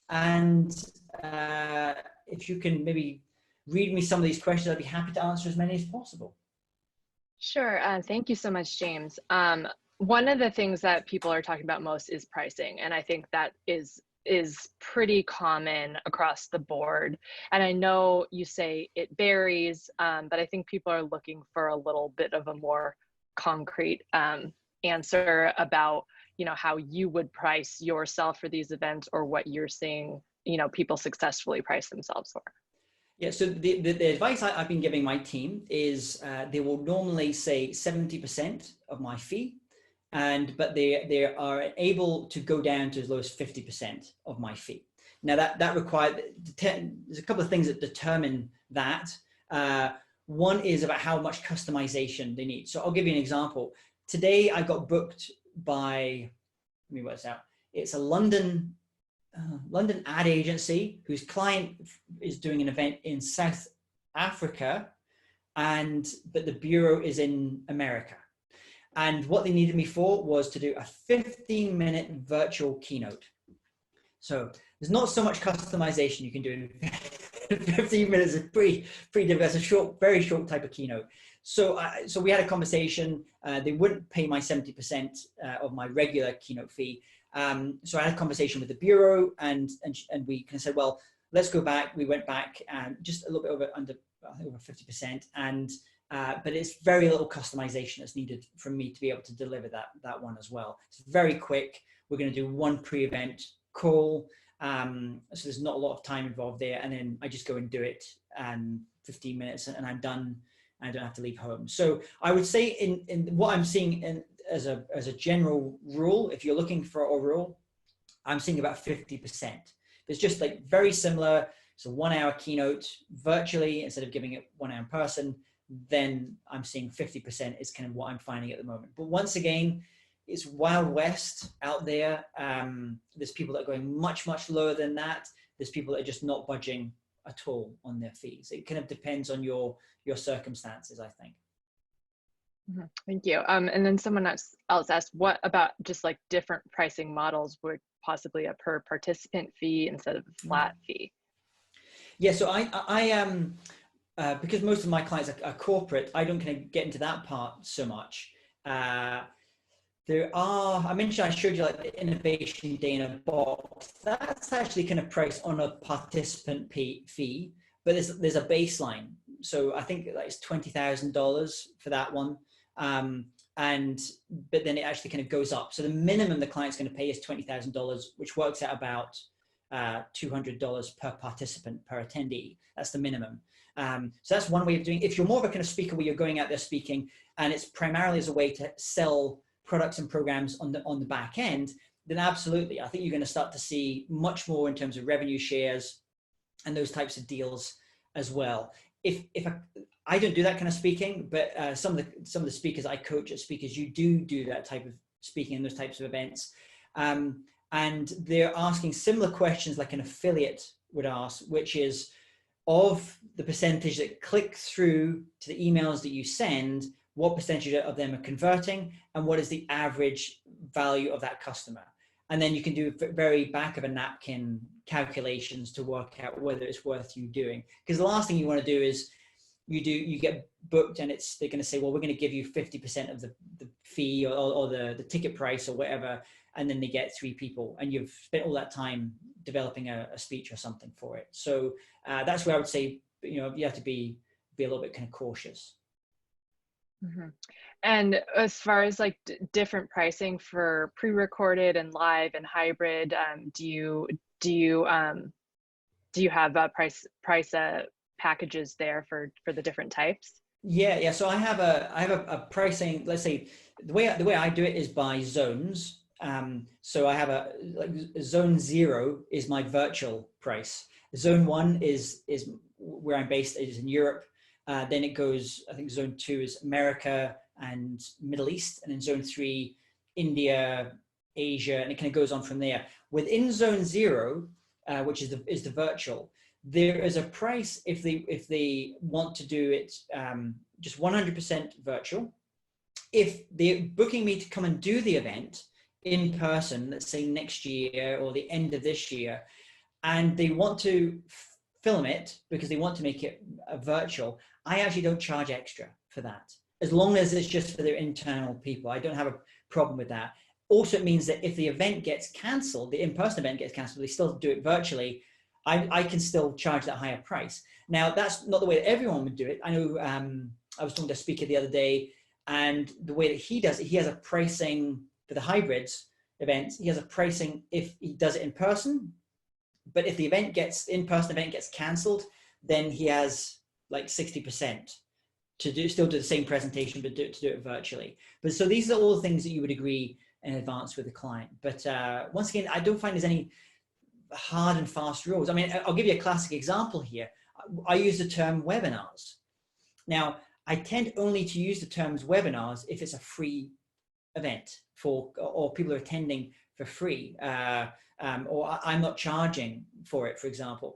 And if you can maybe read me some of these questions, I'd be happy to answer as many as possible. Sure. Thank you so much, James. One of the things that people are talking about most is pricing. And I think that is pretty common across the board. And I know you say it varies, but I think people are looking for a little bit of a more concrete answer about, you know, how you would price yourself for these events, or what you're seeing, you know, people successfully price themselves for. Yeah, so the advice I've been giving my team is they will normally say 70% of my fee, but they are able to go down to as low as 50% of my fee. Now that requires, there's a couple of things that determine that. One is about how much customization they need. So I'll give you an example. Today I got booked by, let me work this out. It's a London ad agency whose client is doing an event in South Africa, but the bureau is in America. And what they needed me for was to do a 15-minute virtual keynote. So there's not so much customization you can do in 15 minutes. Is pretty diverse, very short type of keynote. So we had a conversation. They wouldn't pay my 70% of my regular keynote fee. So I had a conversation with the bureau, and we kind of said, well, let's go back. We went back and just a little bit over 50%, but it's very little customization that's needed from me to be able to deliver that one as well. It's very quick. We're going to do one pre-event call, so there's not a lot of time involved there, and then I just go and do it 15 minutes, and I'm done. I don't have to leave home. So I would say in what I'm seeing as a general rule, if you're looking for a rule, I'm seeing about 50%. It's just like very similar. So 1 hour keynote virtually instead of giving it 1 hour in person, then I'm seeing 50% is kind of what I'm finding at the moment. But once again, it's Wild West out there. There's people that are going much, much lower than that. There's people that are just not budging at all on their fees. It kind of depends on your circumstances, I think. Thank you. And then someone else asked, what about just like different pricing models, would possibly a per participant fee instead of a flat fee? Yeah, so I because most of my clients are corporate, I don't kind of get into that part so much. There are, I showed you like the Innovation Day in a Box. That's actually kind of priced on a participant fee, but there's a baseline. So I think it's $20,000 for that one. But then it actually kind of goes up. So the minimum the client's going to pay is $20,000, which works out about $200 per participant, per attendee. That's the minimum. So that's one way of doing it. If you're more of a kind of speaker where you're going out there speaking, and it's primarily as a way to sell products and programs on the back end, then absolutely, I think you're going to start to see much more in terms of revenue shares and those types of deals as well. If I don't do that kind of speaking, but some of the speakers I coach at speakers, you do that type of speaking in those types of events, and they're asking similar questions like an affiliate would ask, which is of the percentage that click through to the emails that you send, what percentage of them are converting, and what is the average value of that customer. And then you can do very back of a napkin calculations to work out whether it's worth you doing. Because the last thing you want to do is you get booked and they're going to say, well, we're going to give you 50% of the fee or the ticket price or whatever. And then they get 3 people and you've spent all that time developing a speech or something for it. So that's where I would say, you have to be a little bit kind of cautious. Mm-hmm. And as far as like different pricing for pre-recorded and live and hybrid, do you have price packages there for the different types? Yeah. So I have a pricing. Let's say the way I do it is by zones. So I have zone 0 is my virtual price. Zone 1 is where I'm based, is in Europe. Then it goes, I think zone 2 is America and Middle East, and then zone 3, India, Asia, and it kind of goes on from there. Within zone 0, which is the virtual, there is a price if they want to do it just 100% virtual. if they're booking me to come and do the event in person, let's say next year or the end of this year, and they want to film it because they want to make it virtual, I actually don't charge extra for that. As long as it's just for their internal people, I don't have a problem with that. Also, it means that if the event gets cancelled, the in-person event gets cancelled, they still do it virtually, I can still charge that higher price. Now, that's not the way that everyone would do it. I know I was talking to a speaker the other day, and the way that he does it, he has a pricing for the hybrids events. He has a pricing if he does it in person, but if the in-person event gets cancelled, then he has like 60% to still do the same presentation, but to do it virtually. But so these are all the things that you would agree in advance with the client. But once again, I don't find there's any hard and fast rules. I mean, I'll give you a classic example here. I use the term webinars. Now, I tend only to use the terms webinars if it's a free event or people are attending for free, or I'm not charging for it, for example.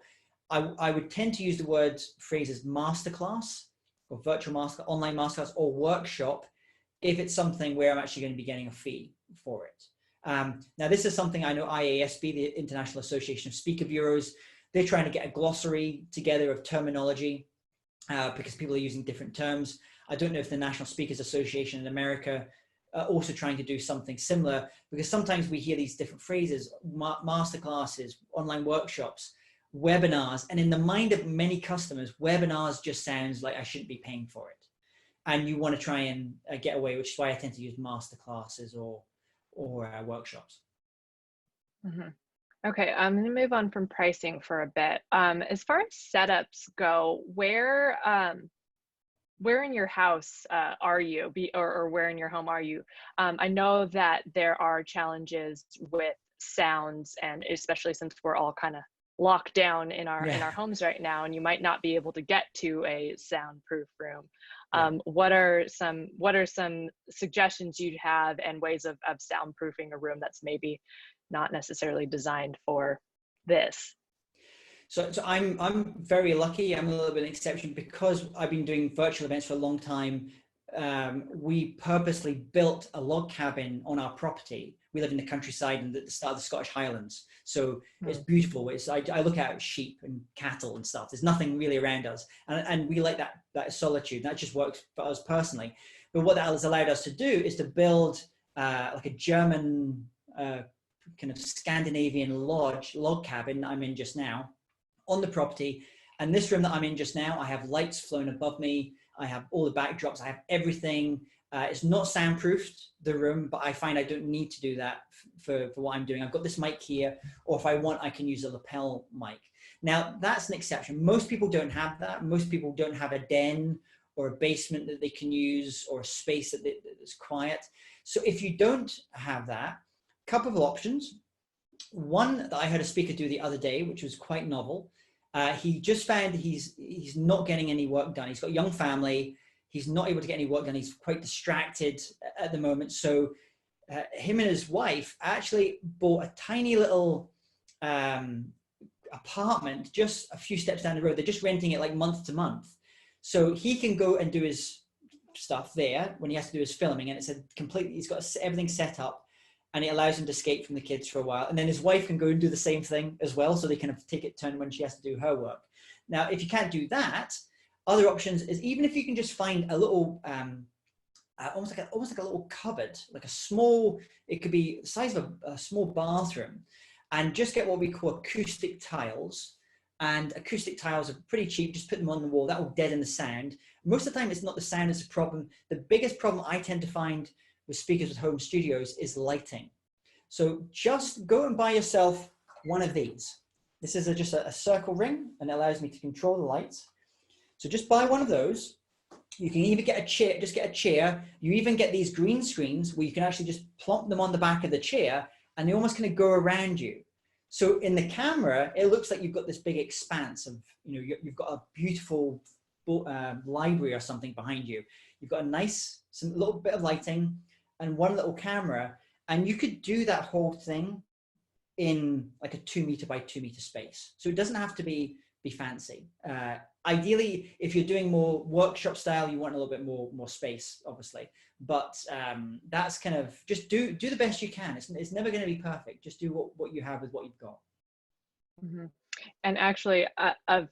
I would tend to use the phrases masterclass or virtual master, online masterclass or workshop if it's something where I'm actually going to be getting a fee for it. Now, this is something I know IASB, the International Association of Speaker Bureaus, they're trying to get a glossary together of terminology because people are using different terms. I don't know if the National Speakers Association in America are also trying to do something similar, because sometimes we hear these different phrases, masterclasses, online workshops, webinars, and in the mind of many customers, webinars just sounds like I shouldn't be paying for it. And you want to try and get away, which is why I tend to use masterclasses or workshops. Mm-hmm. Okay, I'm going to move on from pricing for a bit. As far as setups go, where in your house are you, or where in your home are you? I know that there are challenges with sounds, and especially since we're all kind of locked down in our homes right now, and you might not be able to get to a soundproof room. What are some suggestions you'd have and ways of soundproofing a room that's maybe not necessarily designed for this? So I'm very lucky. I'm a little bit of an exception because I've been doing virtual events for a long time. We purposely built a log cabin on our property. We live in the countryside and at the start of the Scottish Highlands. So it's beautiful. I look at sheep and cattle and stuff. There's nothing really around us. And we like that solitude. That just works for us personally. But what that has allowed us to do is to build like a German kind of Scandinavian log cabin I'm in just now on the property. And this room that I'm in just now, I have lights flowing above me. I have all the backdrops. I have everything. It's not soundproofed, the room, but I find I don't need to do that for what I'm doing. I've got this mic here, or if I want, I can use a lapel mic. Now, that's an exception. Most people don't have that. Most people don't have a den or a basement that they can use, or a space that's quiet. So if you don't have that, a couple of options. One that I heard a speaker do the other day, which was quite novel. He just found he's not getting any work done. He's got a young family. He's not able to get any work done. He's quite distracted at the moment. So him and his wife actually bought a tiny little apartment just a few steps down the road. They're just renting it like month to month. So he can go and do his stuff there when he has to do his filming. And it's he's got everything set up. And it allows him to escape from the kids for a while. And then his wife can go and do the same thing as well. So they kind of take it turn when she has to do her work. Now, if you can't do that, other options is even if you can just find a little, almost like a little cupboard, like a small, it could be the size of a small bathroom, and just get what we call acoustic tiles. And acoustic tiles are pretty cheap. Just put them on the wall. That will deaden the sound. Most of the time, it's not the sound that's a problem. The biggest problem I tend to find with speakers with home studios is lighting. So just go and buy yourself one of these. This is just a circle ring, and it allows me to control the lights. So just buy one of those. You can even get a chair, just get a chair. You even get these green screens where you can actually just plonk them on the back of the chair, and they almost kind of go around you. So in the camera, it looks like you've got this big expanse of, you've got a beautiful library or something behind you. You've got some little bit of lighting, and one little camera, and you could do that whole thing in like a 2 meter by 2 meter space. So it doesn't have to be be fancy. Ideally, if you're doing more workshop style, you want a little bit more space, obviously. But that's kind of, just do the best you can. It's never going to be perfect. Just do what you have with what you've got. Mm-hmm. And actually, a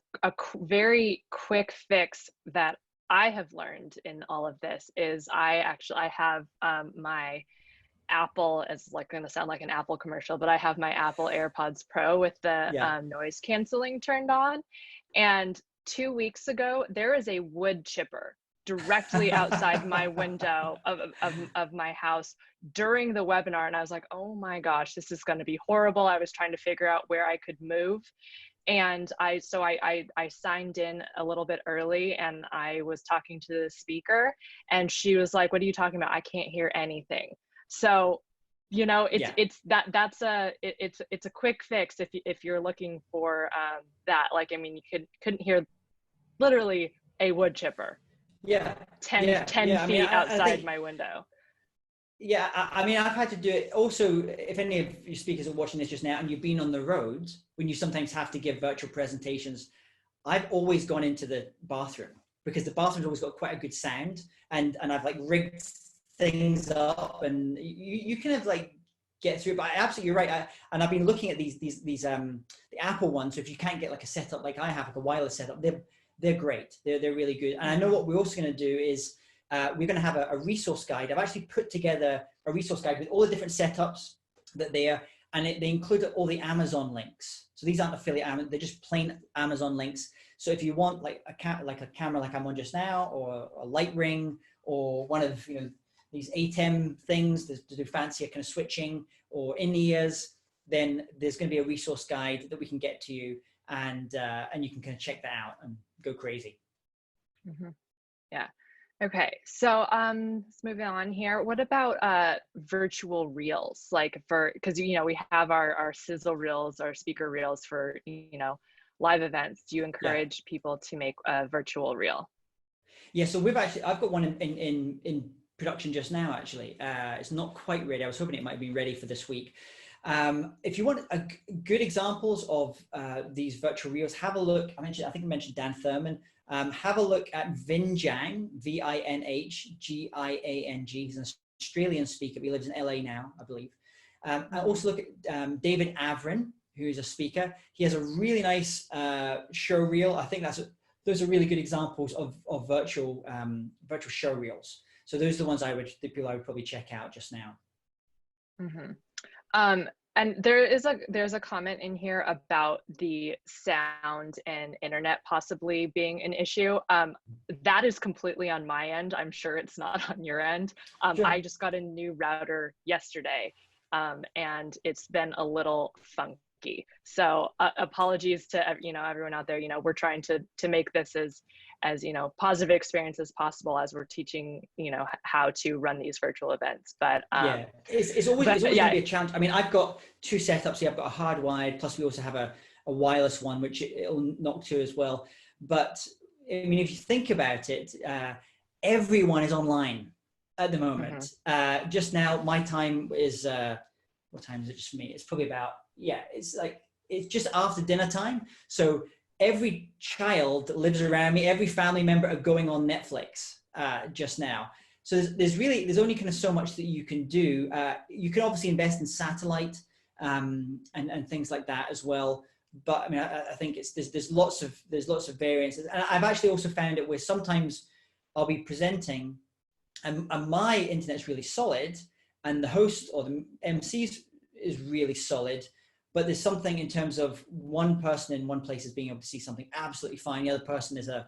very quick fix that I have learned in all of this is I have my Apple, is like going to sound like an Apple commercial, but I have my Apple AirPods Pro with the noise canceling turned on. And 2 weeks ago, there is a wood chipper directly outside my window of my house during the webinar. And I was like, oh my gosh, this is going to be horrible. I was trying to figure out where I could move. And I signed in a little bit early, and I was talking to the speaker, and she was like, what are you talking about? I can't hear anything. So, you know, it's a quick fix if you're looking for that. Like, I mean, you couldn't hear literally a wood chipper. 10 feet outside my window. Yeah, I mean, I've had to do it also. If any of your speakers are watching this just now and you've been on the road, when you sometimes have to give virtual presentations, I've always gone into the bathroom, because the bathroom's always got quite a good sound, and I've like rigged things up, and you kind of like get through. But absolutely, you're right. And I've been looking at these the Apple ones. So if you can't get like a setup like I have, like a wireless setup, they're great. They're really good. And I know what we're also going to do is we're going to have a resource guide. I've actually put together a resource guide with all the different setups that and they include all the Amazon links. So these aren't affiliate, they're just plain Amazon links. So if you want like a camera like I'm on just now, or a light ring, or one of these ATEM things to do fancier kind of switching, or in-ears, then there's going to be a resource guide that we can get to you, and you can kind of check that out and go crazy. Mm-hmm. Yeah. Okay, so let's move on here. What about virtual reels? Like because we have our sizzle reels, our speaker reels for live events. Do you encourage people to make a virtual reel? Yeah, so I've got one in production just now. Actually, it's not quite ready. I was hoping it might be ready for this week. If you want good examples of these virtual reels, have a look. I think I mentioned Dan Thurman. Have a look at Vinjang, Vinhgiang. He's an Australian speaker. He lives in LA now, I believe. And also look at David Avrin, who's a speaker. He has a really nice show reel. I think those are really good examples of virtual show reels. So those are the ones the people I would probably check out just now. Mm-hmm. And there's a comment in here about the sound and internet possibly being an issue. That is completely on my end. I'm sure it's not on your end. Sure. I just got a new router yesterday, and it's been a little funky. So apologies to everyone out there. We're trying to make this as positive experience as possible as we're teaching how to run these virtual events. But it's always going to be a challenge. I mean, I've got two setups here. I've got a hardwired, plus we also have a wireless one, which it'll knock to as well. But I mean, if you think about it, everyone is online at the moment. Mm-hmm. Just now, my time is what time is it just for me? It's probably about it's just after dinner time. So every child that lives around me, every family member are going on Netflix just now. So there's only kind of so much that you can do. You can obviously invest in satellite and things like that as well. But I mean, I think there's lots of variances. And I've actually also found it where sometimes I'll be presenting and my internet's really solid, and the host or the MC is really solid. But there's something in terms of one person in one place is being able to see something absolutely fine. The other person is a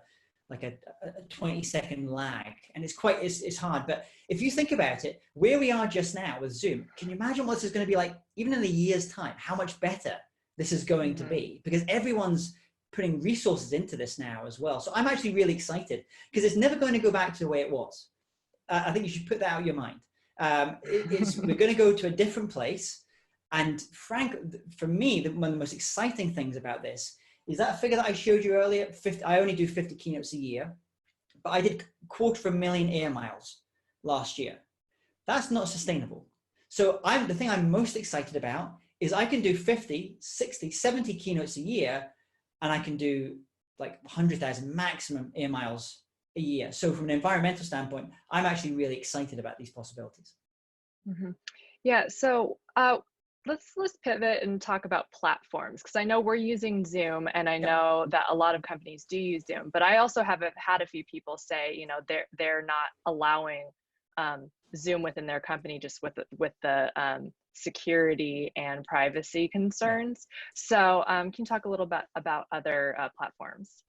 20-second lag, and it's hard. But if you think about it, where we are just now with Zoom, can you imagine what this is going to be like even in a year's time? How much better this is going to be, because everyone's putting resources into this now as well. So I'm actually really excited, because it's never going to go back to the way it was. I think you should put that out of your mind. We're going to go to a different place. And Frank, for me, one of the most exciting things about this is that figure that I showed you earlier. I only do 50 keynotes a year, but I did 250,000 air miles last year. That's not sustainable. So the thing I'm most excited about is I can do 50, 60, 70 keynotes a year and I can do like 100,000 maximum air miles a year. So from an environmental standpoint, I'm actually really excited about these possibilities. Mhm. Yeah, so let's pivot and talk about platforms, because I know we're using Zoom, and I Yep. know that a lot of companies do use Zoom, but I also have had a few people say, they're not allowing Zoom within their company, just with the security and privacy Yeah. concerns. So can you talk a little bit about other platforms?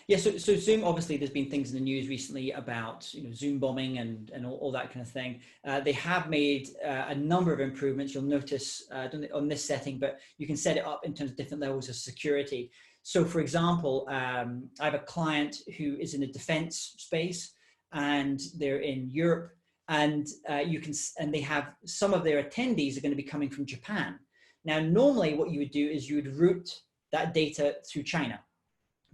Yeah, so Zoom, obviously, there's been things in the news recently about Zoom bombing and all that kind of thing. They have made a number of improvements. You'll notice on this setting, but you can set it up in terms of different levels of security. So, for example, I have a client who is in the defense space, and they're in Europe, and they have some of their attendees are going to be coming from Japan. Now, normally, what you would do is you would route that data through China.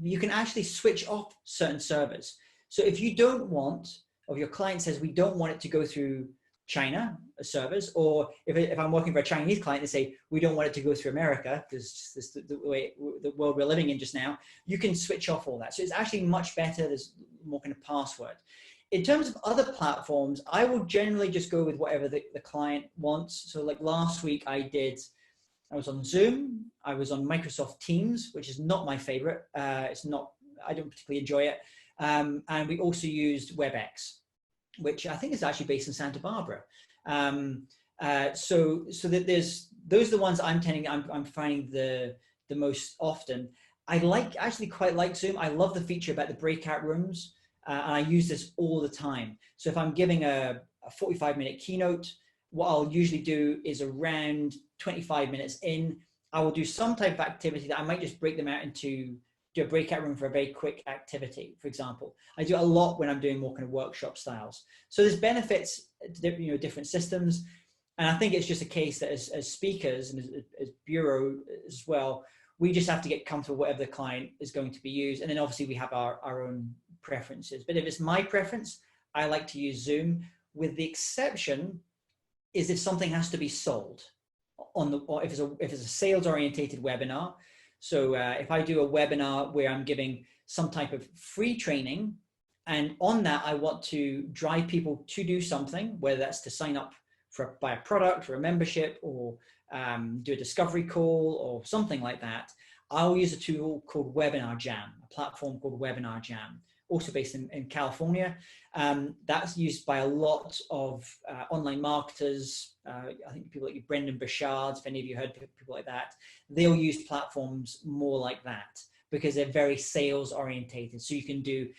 You can actually switch off certain servers. So if you don't want, or your client says, we don't want it to go through China servers, or if I'm working for a Chinese client, they say, we don't want it to go through America, because this is the way the world we're living in just now, you can switch off all that. So it's actually much better. There's more kind of password. In terms of other platforms, I will generally just go with whatever the client wants. So like last week I was on Zoom, I was on Microsoft Teams, which is not my favorite. I don't particularly enjoy it. And we also used WebEx, which I think is actually based in Santa Barbara. So that those are the ones I'm finding the most often. Actually quite like Zoom. I love the feature about the breakout rooms, and I use this all the time. So if I'm giving a 45-minute keynote, what I'll usually do is around 25 minutes in, I will do some type of activity that I might just break them out into, do a breakout room for a very quick activity, for example. I do it a lot when I'm doing more kind of workshop styles. So there's benefits to different systems. And I think it's just a case that as speakers and as bureau as well, we just have to get comfortable with whatever the client is going to be used. And then obviously we have our own preferences. But if it's my preference, I like to use Zoom, with the exception is if something has to be sold or if it's a sales orientated webinar. So if I do a webinar where I'm giving some type of free training, and on that I want to drive people to do something, whether that's to sign up buy a product or a membership, or do a discovery call or something like that, I'll use a tool called Webinar Jam, a platform called Webinar Jam, also based in California. That's used by a lot of online marketers. I think people like Brendan Burchard, if any of you heard people like that, they'll use platforms more like that because they're very sales orientated. So you can do,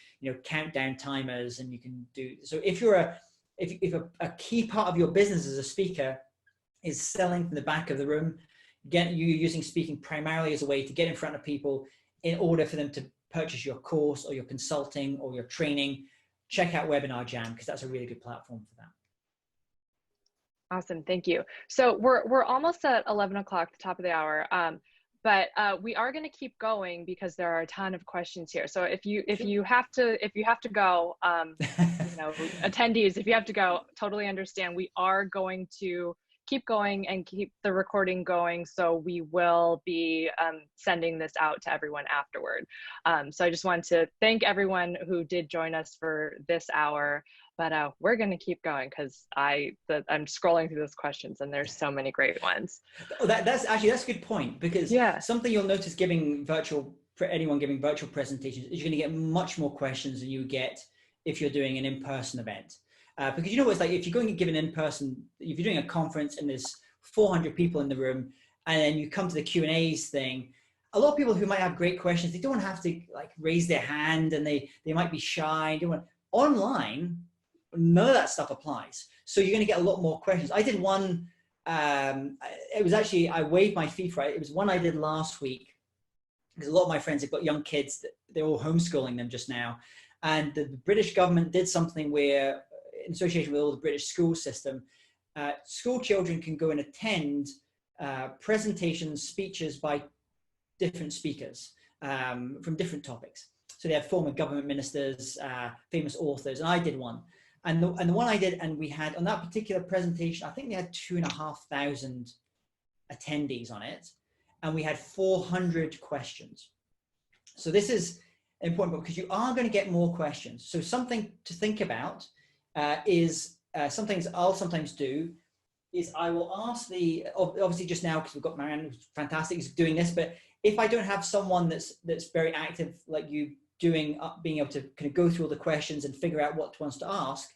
countdown timers, and you can do, so if a key part of your business as a speaker is selling from the back of the room, you using speaking primarily as a way to get in front of people in order for them to purchase your course or your consulting or your training, check out Webinar Jam, because that's a really good platform for that. Awesome, thank you. So we're almost at 11 o'clock, the top of the hour, but we are going to keep going because there are a ton of questions here. So if you have to go, attendees, if you have to go, totally understand. We are going to keep going and keep the recording going. So we will be sending this out to everyone afterward. So I just want to thank everyone who did join us for this hour, but we're going to keep going because I'm scrolling through those questions and there's so many great ones. Oh, that's a good point, because something you'll notice anyone giving virtual presentations is you're going to get much more questions than you get if you're doing an in-person event. Because it's like if you're going to give an in-person, if you're doing a conference and there's 400 people in the room, and then you come to the Q&As thing, a lot of people who might have great questions, they don't have to like raise their hand, and they might be shy. Online, none of that stuff applies. So you're going to get a lot more questions. I did one, it was actually, I waived my fee for it. It was one I did last week, because a lot of my friends have got young kids, they're all homeschooling them just now. And the British government did something where, in association with all the British school system, school children can go and attend presentations, speeches by different speakers from different topics. So they have former government ministers, famous authors, and I did one. And the one I did, and we had on that particular presentation, I think they had 2,500 attendees on it, and we had 400 questions. So this is important because you are going to get more questions. So something to think about is some things I'll sometimes do is I will ask obviously just now, because we've got Marianne, who's fantastic, is doing this, but if I don't have someone that's very active like you being able to kind of go through all the questions and figure out what wants to ask,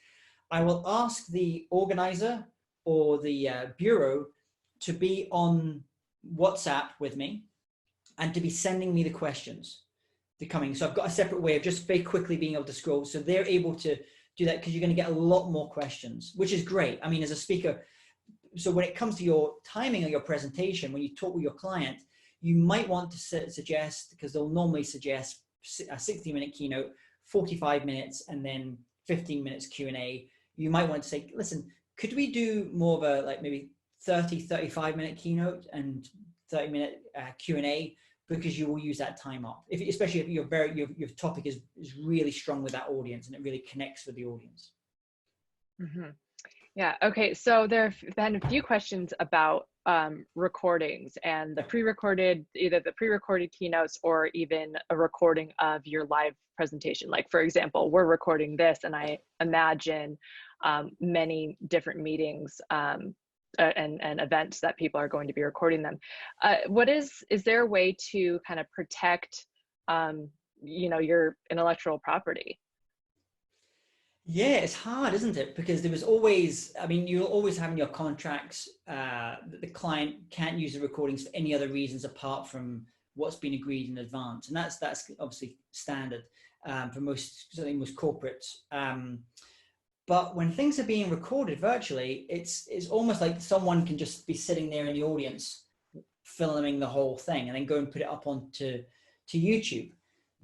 I will ask the organizer or the bureau to be on WhatsApp with me and to be sending me the questions that are coming. So I've got a separate way of just very quickly being able to scroll. So they're able to do that because you're going to get a lot more questions, which is great. I mean, as a speaker, so when it comes to your timing of your presentation, when you talk with your client, you might want to suggest, because they'll normally suggest a 60-minute keynote, 45 minutes, and then 15 minutes Q&A. You might want to say, listen, could we do more of a like maybe 35-minute keynote and 30-minute Q&A, because you will use that time up, especially if your topic is really strong with that audience and it really connects with the audience. Mm-hmm. Yeah. Okay. So there have been a few questions about recordings and the pre-recorded, either the pre-recorded keynotes or even a recording of your live presentation. Like, for example, we're recording this, and I imagine many different meetings and events that people are going to be recording them. Is there a way to kind of protect, your intellectual property? Yeah, it's hard, isn't it? Because there was always, I mean, you'll always have in your contracts that the client can't use the recordings for any other reasons apart from what's been agreed in advance. And that's obviously standard for certainly most corporates. But when things are being recorded virtually, it's almost like someone can just be sitting there in the audience filming the whole thing and then go and put it up onto YouTube.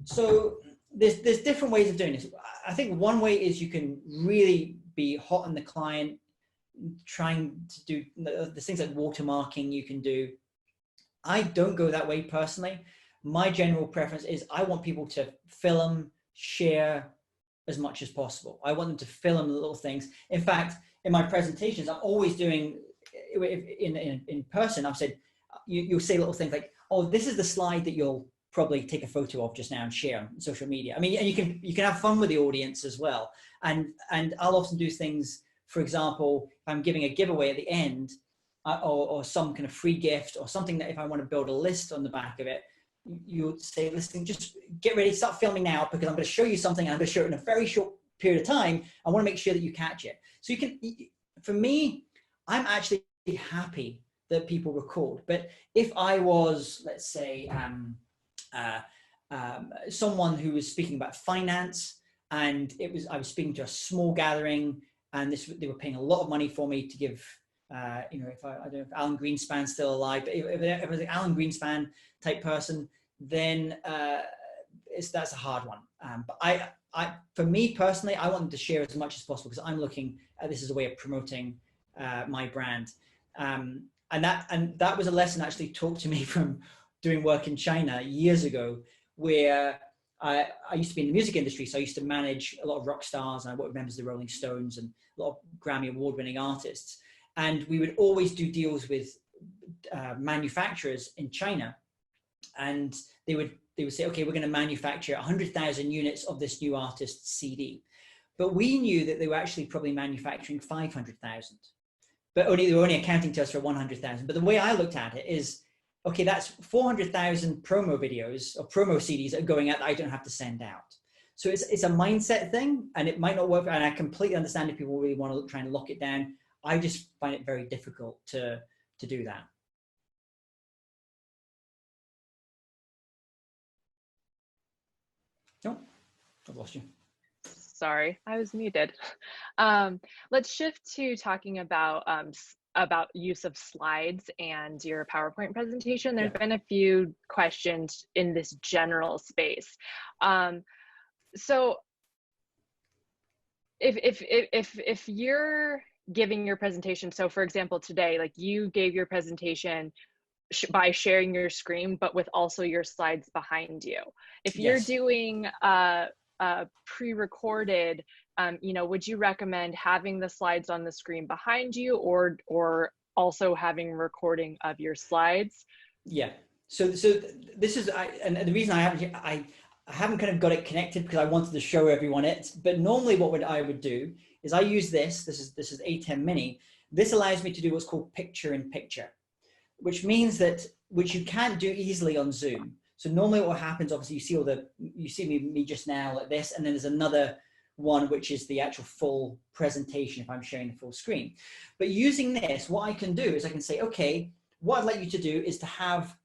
So there's different ways of doing this. I think one way is you can really be hot on the client, trying to do the things like watermarking you can do. I don't go that way personally. My general preference is I want people to film, share as much as possible. I want them to film the little things. In fact, in my presentations, I'm always doing, in person, I've said, you'll say little things like, oh, this is the slide that you'll probably take a photo of just now and share on social media. I mean, and you can have fun with the audience as well. And I'll often do things, for example, if I'm giving a giveaway at the end, or some kind of free gift or something, that if I want to build a list on the back of it, you say, listen, just get ready, start filming now, because I'm going to show you something, and I'm going to show it in a very short period of time. I want to make sure that you catch it. So you can, for me, I'm actually I that people record. But if I was, let's say, someone who was speaking about finance, and I was speaking to a small gathering, and they were paying a lot of money for me to give, I don't know if Alan Greenspan's still alive, but if it was an Alan Greenspan type person, then that's a hard one. But for me personally, I want them to share as much as possible, because I'm looking at this as a way of promoting my brand. And that was a lesson actually taught to me from doing work in China years ago, where I used to be in the music industry. So I used to manage a lot of rock stars, and I worked with members of the Rolling Stones and a lot of Grammy award-winning artists. And we would always do deals with manufacturers in China, and they would say, okay, we're going to manufacture 100,000 units of this new artist's CD. But we knew that they were actually probably manufacturing 500,000, but they were only accounting to us for 100,000. But the way I looked at it is, okay, that's 400,000 promo videos or promo CDs that are going out that I don't have to send out. So it's a mindset thing, and it might not work. And I completely understand if people really want to try and lock it down. I just find it very difficult to do that. No, I've lost you. Sorry, I was muted. Let's shift to talking about use of slides and your PowerPoint presentation. There's been a few questions in this general space. So if you're giving your presentation, so for example, today, like you gave your presentation by sharing your screen, but with also your slides behind you. If you're doing pre-recorded, would you recommend having the slides on the screen behind you, or also having recording of your slides? Yeah. So this is, and the reason I haven't kind of got it connected because I wanted to show everyone it. But normally, what I would do is I use this. This is A10 Mini. This allows me to do what's called picture-in-picture, which means that which you can't do easily on Zoom. So normally, what happens, obviously, you see me just now like this, and then there's another one which is the actual full presentation if I'm showing the full screen. But using this, what I can do is I can say, okay, what I'd like you to do is to have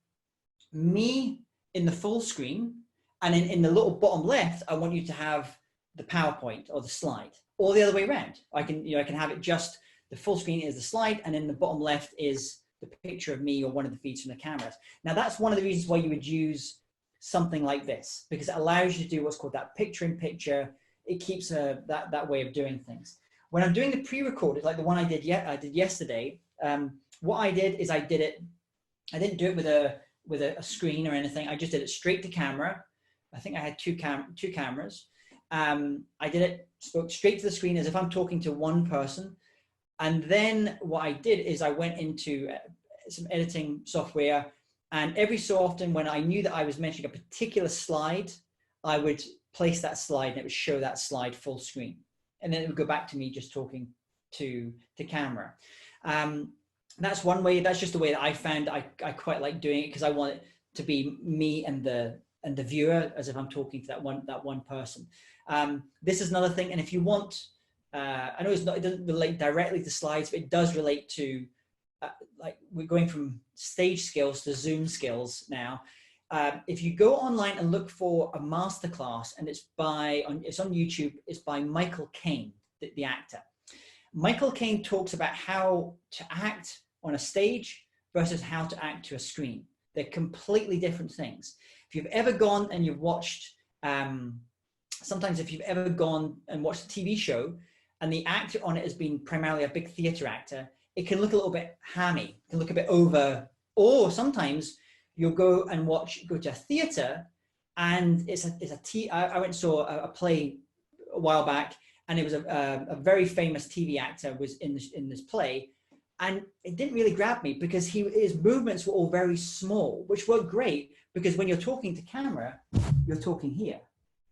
me in the full screen, and in the little bottom left, I want you to have the PowerPoint or the slide, or the other way around. I can have it just the full screen is the slide, and in the bottom left is the picture of me or one of the feeds from the cameras. Now that's one of the reasons why you would use something like this, because it allows you to do what's called that picture-in-picture. It keeps that way of doing things. When I'm doing the pre-recorded, like the one I did yesterday, what I did is I didn't do it with a screen or anything. I just did it straight to camera. I think I had two cameras. I spoke straight to the screen as if I'm talking to one person. And then what I did is I went into some editing software, and every so often when I knew that I was mentioning a particular slide, I would place that slide and it would show that slide full screen. And then it would go back to me just talking to camera. That's one way. That's just the way that I found I quite like doing it, because I want it to be me and the viewer as if I'm talking to that one person. This is another thing. And if you want, I know it doesn't relate directly to slides, but it does relate to like we're going from stage skills to Zoom skills now. If you go online and look for a masterclass, and it's on YouTube, it's by Michael Caine, the actor. Michael Caine talks about how to act on a stage versus how to act to a screen. They're completely different things. If you've ever gone and you've watched, sometimes if you've ever gone and watched a TV show and the actor on it has been primarily a big theater actor, it can look a little bit hammy, it can look a bit over, or sometimes you'll go to a theater and I went and saw a play a while back, and it was a very famous TV actor was in this play, and it didn't really grab me because his movements were all very small, which worked great because when you're talking to camera, you're talking here,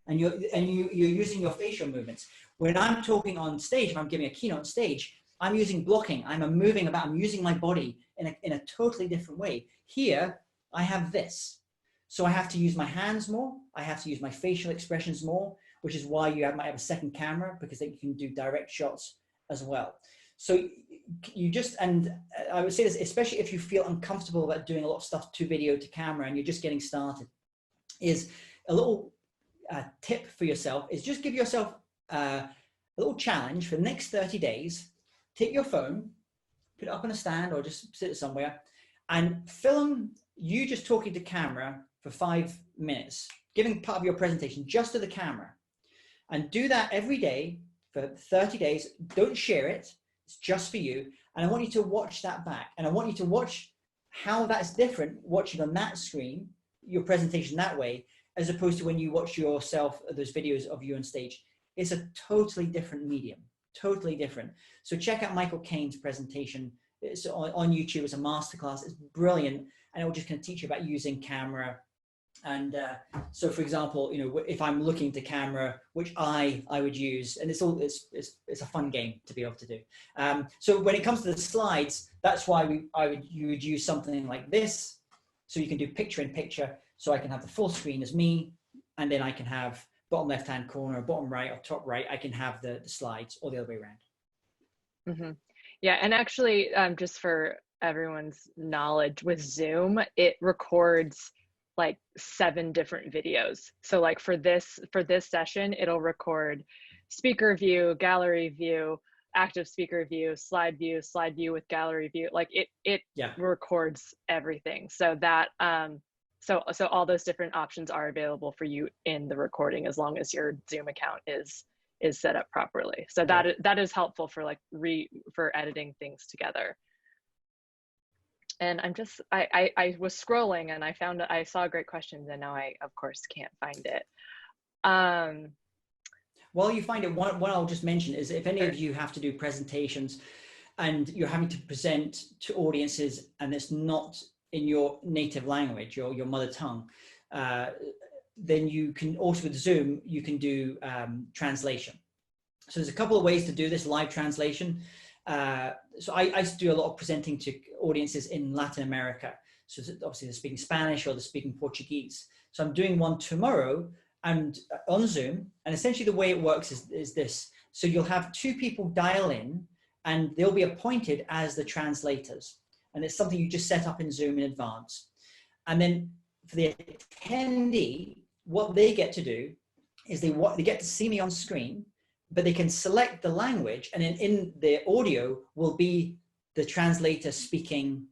and you're using your facial movements. When I'm talking on stage, if I'm giving a keynote on stage, I'm using blocking. I'm moving about. I'm using my body in a totally different way. Here, I have this, so I have to use my hands more. I have to use my facial expressions more, which is why might have a second camera, because then you can do direct shots as well. So and I would say this, especially if you feel uncomfortable about doing a lot of stuff to video to camera and you're just getting started, is a little tip for yourself is just give yourself a little challenge for the next 30 days. Take your phone, put it up on a stand or just sit it somewhere, and film you just talking to camera for 5 minutes, giving part of your presentation just to the camera. And do that every day for 30 days. Don't share it. It's just for you. And I want you to watch that back. And I want you to watch how that's different, watching on that screen, your presentation that way, as opposed to when you watch yourself, those videos of you on stage. It's a totally different medium, totally different. So check out Michael Caine's presentation. It's on YouTube. It's a masterclass. It's brilliant. And it will just kind of teach you about using camera. And so, for example, if I'm looking to camera, which I would use, and it's a fun game to be able to do. So when it comes to the slides, that's why you would use something like this, so you can do picture-in-picture. So I can have the full screen as me, and then I can have bottom left-hand corner, bottom right, or top right. I can have the slides, or the other way around. Mm-hmm. Yeah, and actually, just for everyone's knowledge, with Zoom, it records like 7 different videos. So like for this session, it'll record speaker view, gallery view, active speaker view, slide view with gallery view. Like it records everything. So that so all those different options are available for you in the recording, as long as your Zoom account is set up properly. So that is helpful for for editing things together. And I was scrolling and I saw great questions, and now I of course can't find it. While you find it, one I'll just mention is, if any of you have to do presentations and you're having to present to audiences and it's not in your native language, your mother tongue, then you can also, with Zoom, you can do translation. So there's a couple of ways to do this live translation. So I do a lot of presenting to audiences in Latin America. So obviously they're speaking Spanish or they're speaking Portuguese. So I'm doing one tomorrow and on Zoom. And essentially the way it works is this. So you'll have two people dial in and they'll be appointed as the translators. And it's something you just set up in Zoom in advance. And then for the attendee, what they get to do is they get to see me on screen, but they can select the language, and then in the audio will be the translator speaking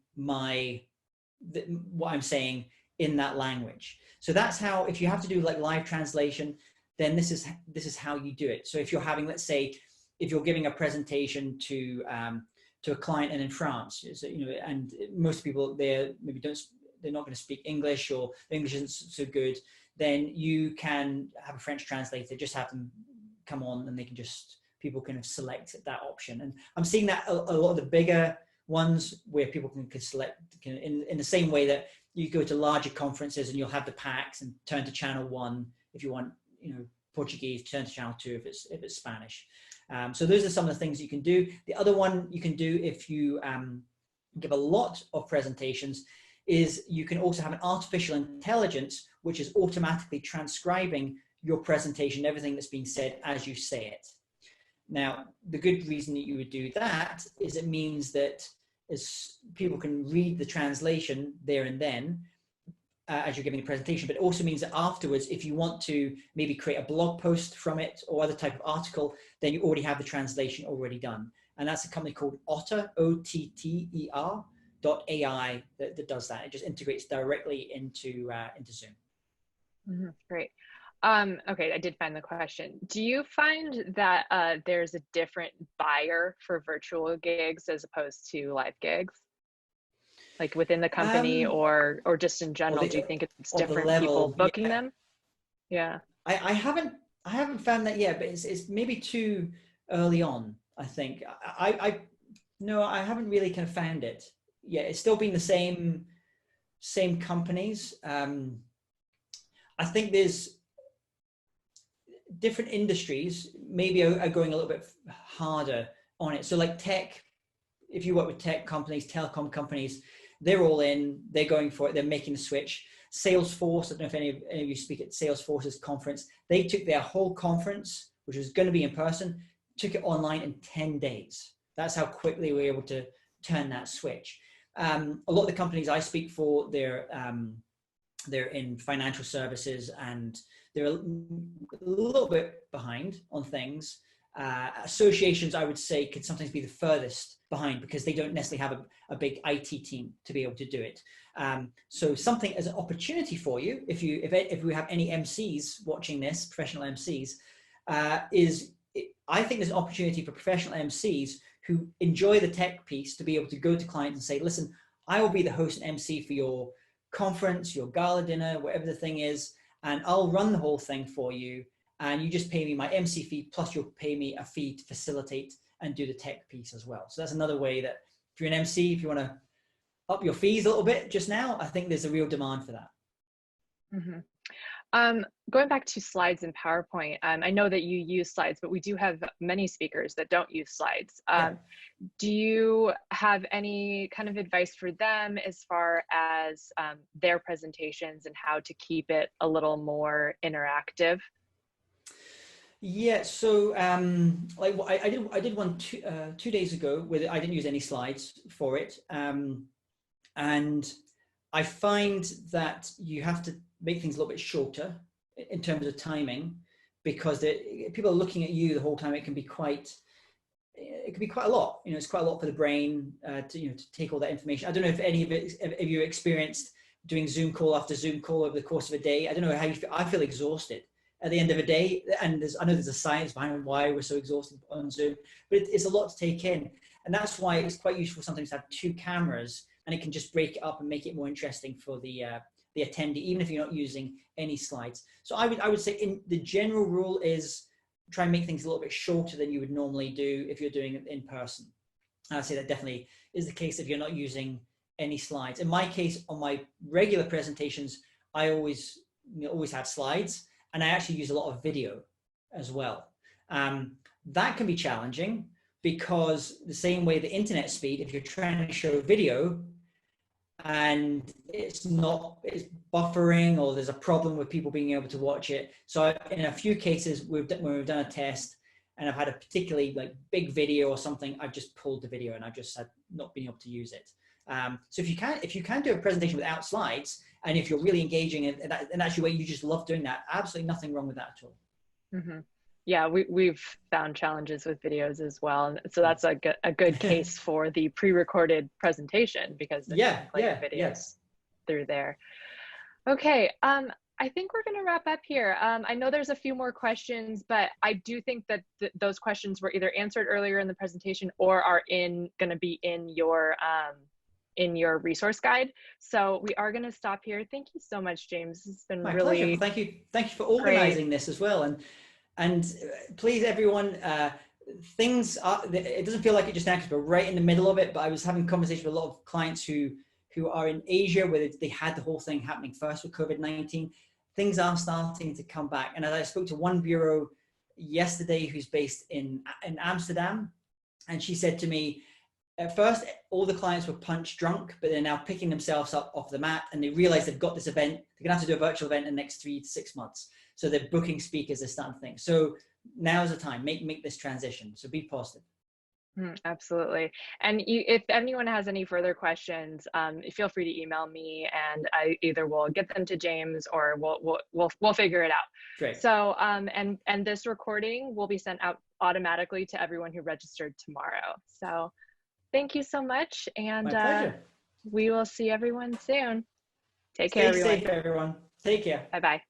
what I'm saying in that language. So that's how, if you have to do like live translation, then this is how you do it. So if you're having, let's say, if you're giving a presentation to a client in France, so, you know, and most people they're not going to speak English, or English isn't so good, then you can have a French translator, just have them come on and people can select that option. And I'm seeing that a lot of the bigger ones where people can select in the same way that you go to larger conferences and you'll have the packs and turn to channel 1 if you want, you know, Portuguese, turn to channel 2 if it's Spanish. So those are some of the things you can do. The other one you can do if you give a lot of presentations is you can also have an artificial intelligence which is automatically transcribing your presentation, everything that's being said as you say it. Now, the good reason that you would do that is it means that as people can read the translation there and then as you're giving a presentation, but it also means that afterwards, if you want to maybe create a blog post from it or other type of article, then you already have the translation already done. And that's a company called Otter, O-T-T-E-R .ai that does that. It just integrates directly into Zoom. Mm-hmm. Great. Okay, I did find the question. Do you find that there's a different buyer for virtual gigs as opposed to live gigs? Like within the company or just in general, do you think it's different people booking them? Yeah. I haven't found that yet, but it's maybe too early on, I think. No, I haven't really kind of found it. Yeah, it's still been the same companies. I think there's different industries maybe are going a little bit harder on it. So like tech, if you work with tech companies, telecom companies, they're all in, they're going for it, they're making the switch. Salesforce, I don't know if any of you speak at Salesforce's conference, they took their whole conference, which was going to be in person, took it online in 10 days. That's how quickly we were able to turn that switch. A lot of the companies I speak for, they're in financial services and they're a little bit behind on things. Associations, I would say, could sometimes be the furthest behind because they don't necessarily have a big IT team to be able to do it. So something as an opportunity for you, if we have any MCs watching this, professional MCs, I think there's an opportunity for professional MCs who enjoy the tech piece to be able to go to clients and say, listen, I will be the host and MC for your conference, your gala dinner, whatever the thing is, and I'll run the whole thing for you. And you just pay me my MC fee, plus you'll pay me a fee to facilitate and do the tech piece as well. So that's another way that if you're an MC, if you want to up your fees a little bit just now, I think there's a real demand for that. Mm-hmm. Going back to slides and PowerPoint, I know that you use slides, but we do have many speakers that don't use slides. Do you have any kind of advice for them as far as their presentations and how to keep it a little more interactive? Yeah, so like I did one 2 days ago where I didn't use any slides for it, and I find that you have to make things a little bit shorter in terms of timing because people are looking at you the whole time. It can be quite a lot. You know, it's quite a lot for the brain to take all that information. I don't know if any of you experienced doing Zoom call after Zoom call over the course of a day. I don't know how you feel. I feel exhausted at the end of a day, and I know there's a science behind why we're so exhausted on Zoom, but it's a lot to take in, and that's why it's quite useful sometimes to have two cameras, and it can just break it up and make it more interesting for the attendee, even if you're not using any slides. So I would say in the general rule is try and make things a little bit shorter than you would normally do if you're doing it in person. And I'd say that definitely is the case if you're not using any slides. In my case, on my regular presentations, I always had slides, and I actually use a lot of video as well. That can be challenging because the same way the internet speed, if you're trying to show video and it's buffering, or there's a problem with people being able to watch it. So in a few cases, when we've done a test and I've had a particularly like big video or something, I've just pulled the video and I've just had not been able to use it. So if you can do a presentation without slides, and if you're really engaging and that's your way, you just love doing that, absolutely nothing wrong with that at all. Mm-hmm. Yeah, we've found challenges with videos as well. And so that's a good case for the pre-recorded presentation, because then you can play the videos through there. Okay, I think we're going to wrap up here. I know there's a few more questions, but I do think that those questions were either answered earlier in the presentation or are going to be in your resource guide. So we are going to stop here. Thank you so much, James. It's been My really pleasure. Thank you for organizing this as well. And please, everyone, it doesn't feel like it just now because we're right in the middle of it, but I was having conversations with a lot of clients who are in Asia, where they had the whole thing happening first with COVID-19. Things are starting to come back. And as I spoke to one bureau yesterday who's based in Amsterdam, and she said to me, at first, all the clients were punch drunk, but they're now picking themselves up off the mat, and they realize they've got this event. They're gonna have to do a virtual event in the next 3 to 6 months. So they're booking speakers, they're starting things. So now's the time, make this transition. So be positive. Absolutely. And if anyone has any further questions, feel free to email me, and I either will get them to James or we'll figure it out. Great. So and this recording will be sent out automatically to everyone who registered tomorrow. So thank you so much, and my pleasure. We will see everyone soon. Take care, everyone. Stay safe, everyone. Take care. Bye-bye.